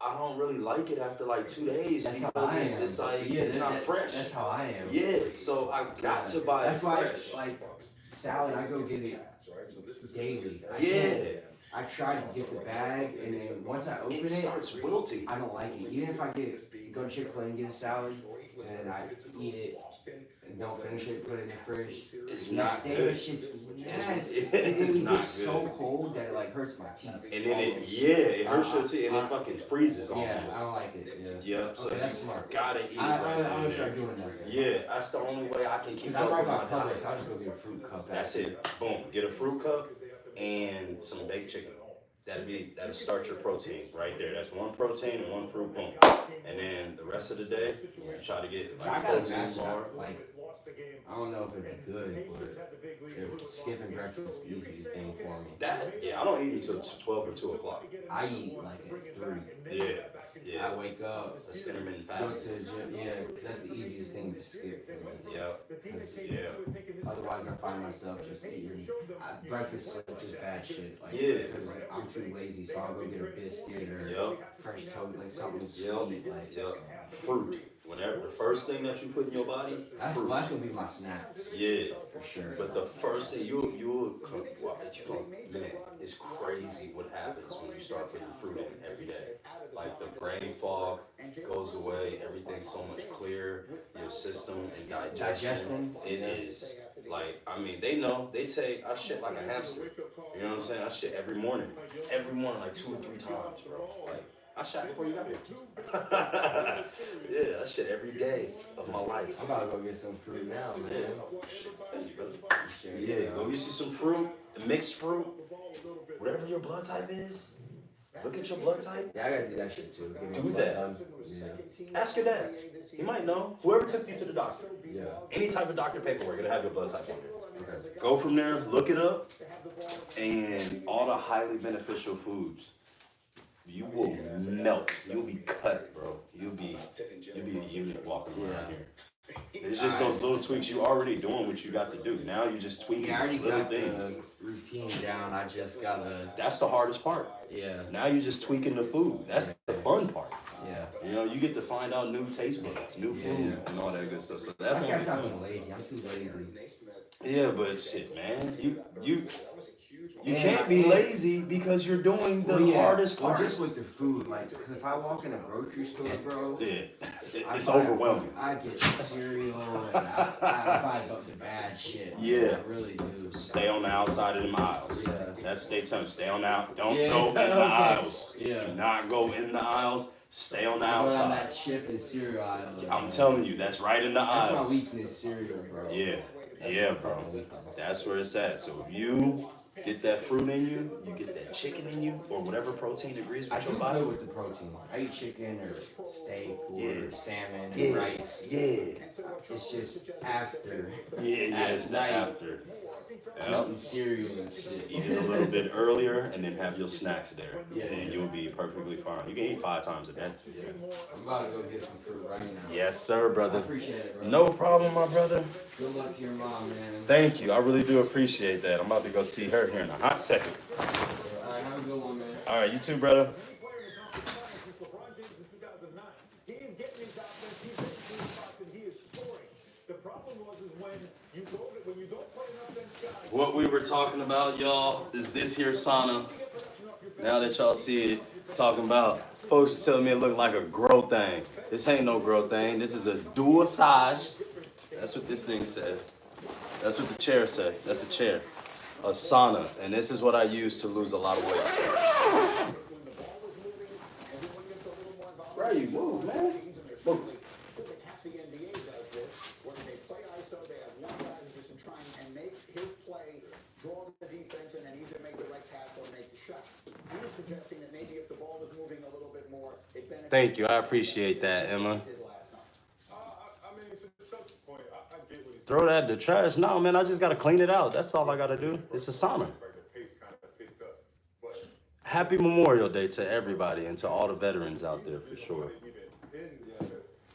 I don't really like it after like 2 days That's how because I am. it's like Yeah, it's not fresh. That's how I am. Yeah, so I got to buy That's it why, fresh. like, salad, I go get it daily. Yeah. I try to get the bag, and then once I open It it, starts wilting. I don't like it. Even if I go to Chick-fil-A and get a salad, and I eat it and don't finish it, put it in the fridge. It's the not next day, good. this shit's nasty. It's And then not it gets so good. cold that it like hurts my teeth. And then it hurts your teeth and it fucking freezes almost. Yeah, I don't like it. Yeah. Yep, so Okay, that's you smart. gotta eat it I'm right gonna then start and doing there. that. Yeah, that's the only way I can keep Because up I'm right with by my Publix, diet. I'll just go get a fruit cup. That's it. Boom. Get a fruit cup and some baked chicken. That'll start your protein right there. That's one protein and one fruit. Boom. And then the rest of the day, you try to get I like gotta protein match bar. that. Like, I don't know if it's good, but skipping breakfast is the easiest thing for me. I don't eat until 12 or 2 o'clock. I eat like at 3. Yeah. Yeah. I wake up, That's intermittent go to fasting. the gym, yeah, because that's the easiest thing to skip for me. Yep. 'Cause Yeah. otherwise, I find myself just eating. Breakfast is just bad shit. Like, Yeah. because I'm too lazy, so I'll go get a biscuit or Yep. fresh toast, like something Yep. sweet. Like, Yep. Fruit. Whenever the first thing that you put in your body, that's fruit. gonna be my snacks Yeah. for sure. But the first thing you'll cook, man, it's crazy what happens when you start putting fruit in every day. Like the brain fog goes away, everything's so much clearer, your system and digestion. It is like, I mean, they know, I shit like a hamster. You know what I'm saying? I shit every morning, like 2 or 3 times, bro. Like, I shot before you got here. Yeah, I shit every day of my life. I'm about to go get some fruit now, man. Thank you, brother. Sure, Yeah, go get you some fruit, mixed fruit, whatever your blood type is. Look at your blood type. Yeah, I gotta do that shit too. Give me Do blood that. done. Yeah. Ask your dad. He might know. Whoever took you to the doctor. Yeah. Any type of doctor paperwork, it'll have your blood type on there. Okay. Go from there, look it up, and all the highly beneficial foods. You will melt. You'll be cut, bro. You'll be a unit walking around here. It's just those little tweaks. You already doing what you got to do. Now you just tweaking Yeah, I already little got things. the routine down. I just gotta. That's the hardest part. Yeah. Now you're just tweaking the food. That's the fun part. Yeah. You know, you get to find out new taste buds, new food, and all that good stuff. So that's I what gotta stop being lazy. I'm too lazy. Yeah, but shit, man, you can't be lazy because you're doing the hardest part. Well, just with the food, like, 'cause if I walk in a grocery store, bro, Yeah, it's I buy- overwhelming. I get cereal and I buy the bad shit. Yeah. I really do. Stay on the outside of them aisles. Yeah. That's what they tell me. Stay on the out. Don't Yeah, go in the okay. aisles. Yeah. Do not go in the aisles. Stay on the I go down outside. that chip and cereal aisle. I'm telling you, that's right in the That's my aisles. weakness, cereal, bro. Yeah, That's yeah, my bro. fucking weakness. That's where it's at. So if you get that fruit in you, you get that chicken in you, or whatever protein agrees I with do your body. good with the protein. I eat chicken or steak or Yeah. salmon and Yeah, rice. yeah, It's just after. yeah. It's the night. after. I'm Yeah. eating cereal and shit. Eat it a little bit earlier, and then have your snacks there, Yeah, and yeah. you'll be perfectly fine. You can eat 5 times a day. Yeah. I'm about to go get some fruit right now. Yes, sir, I brother. appreciate it, bro. No problem, my brother. Good luck to your mom, man. Thank you. I really do appreciate that. I'm about to go see her here in a hot second. Alright, have a good one, man. All right, you too, brother. what we were talking about, y'all, is this here sauna. Now that y'all see it, talking about, folks telling me it look like a grow thing. This ain't no grow thing. This is a dual size. That's what this thing says. That's what the chair says. That's a chair. A sauna. And this is what I use to lose a lot of weight. Where you move, man? Half the NBA does this, where they play ISO, they have one guy who just try and make his play, draw the defense, and then either make the right pass or make the shot. I'm suggesting that maybe if the ball was moving a little bit more, it benefits. Thank you. I appreciate that, Emma. I mean, to Chuck's point, I get what he's Throw that in the trash. No, man, I just got to clean it out. That's all I got to do. It's a sauna. like the pace kind of picked up. But Happy Memorial Day to everybody and to all the veterans out there, for sure. even in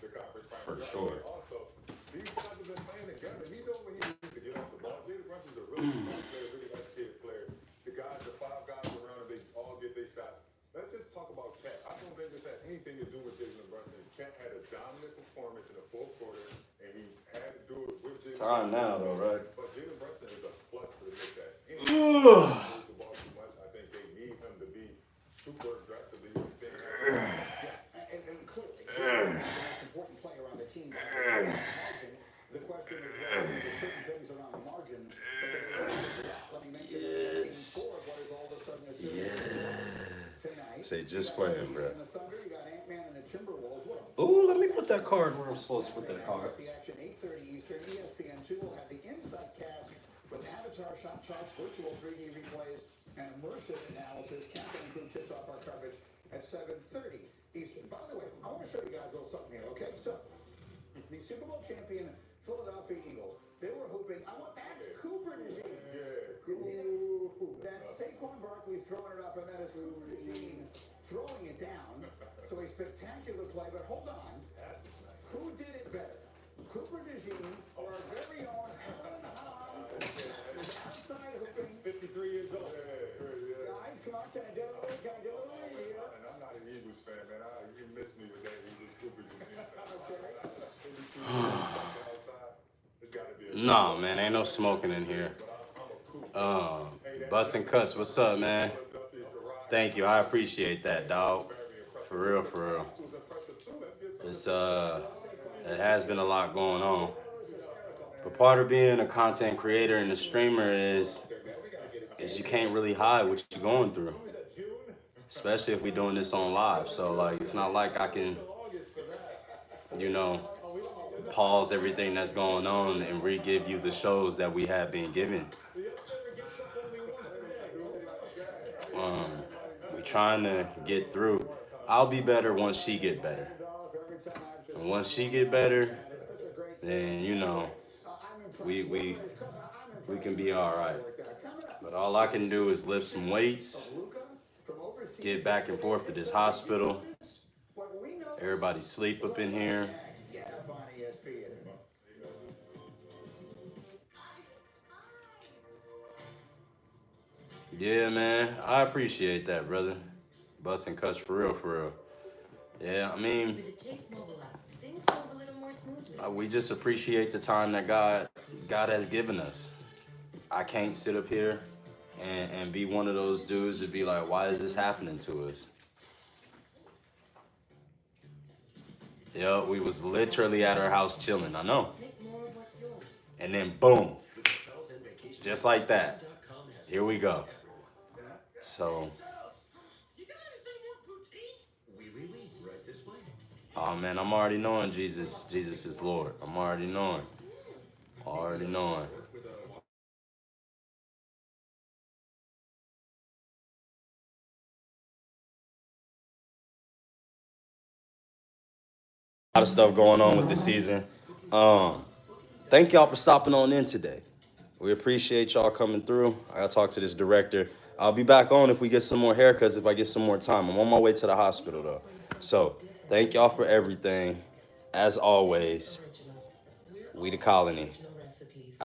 the conference final. For sure. Also, these guys have been playing together. He knows when he needs to get off the ball. Jalen Brunson's a really smart player, really educated player. The guys, the five guys around him, they all get their shots. Let's just talk about Cat. I don't think this had anything to do with Jalen Brunson. Cat had a dominant performance in the fourth quarter, and he had to do it with Jalen. Time now, though, right? But Jalen Brunson is a plus to make that. Move the ball too much. I think they need him to be super aggressive. He was staying And clearly, the most important player on the team by a margin. The question is whether there's certain things around the margins that they can figure out. Let me mention that game 4 of what is all of a sudden a series tonight. Say just playing, bro. The Thunder, you got Ant-Man and the Timberwolves. What a Ooh, let me put that card where I'm supposed to put that card. The action 8:30 Eastern. ESPN2 will have the Insight Cast with avatar shot charts, virtual 3D replays, and immersive analysis. Captain and crew tips off our coverage at 7:30 Eastern. By the way, I want to show you guys a little something here. Okay, so the Super Bowl champion Philadelphia Eagles. They were hoping. That's Cooper DeJean. You see that? That's Saquon Barkley throwing it up, and that is Cooper DeJean throwing it down. So a spectacular play. But hold on. Who did it better? Cooper DeJean or our very own Helen Hahn is outside hooping. 53 years old. Guys, come on, can I get a little radio? And I'm not an Eagles fan, man. You miss me with that Eagles stupid. No, man, ain't no smoking in here. Bustin' Cuts, what's up, man? Thank you, I appreciate that, dog. For real, for real. It's it has been a lot going on. But part of being a content creator and a streamer is you can't really hide what you're going through. Especially if we're doing this on live. So like it's not like I can, you know, pause everything that's going on and re-give you the shows that we have been given. We're trying to get through. I'll be better once she get better. And once she get better, then you know, we can be all right. But all I can do is lift some weights, get back and forth to this hospital. Everybody sleep up in here. Yeah, man, I appreciate that, brother. Bustin' Cuts for real, for real. Yeah, I mean, With the Chase mobile app, things move a little more smoothly. we just appreciate the time that God has given us. I can't sit up here and be one of those dudes to be like, why is this happening to us? Yo, we was literally at our house chilling, I know. Make more of what's yours. And then boom, just like that, here we go. So, Right this way. oh man, I'm already knowing Jesus is Lord. I'm already knowing. Already knowing. A lot of stuff going on with this season. Thank y'all for stopping on in today. We appreciate y'all coming through. I gotta talk to this director. I'll be back on if we get some more haircuts, if I get some more time. I'm on my way to the hospital though. So thank y'all for everything. As always, we the colony.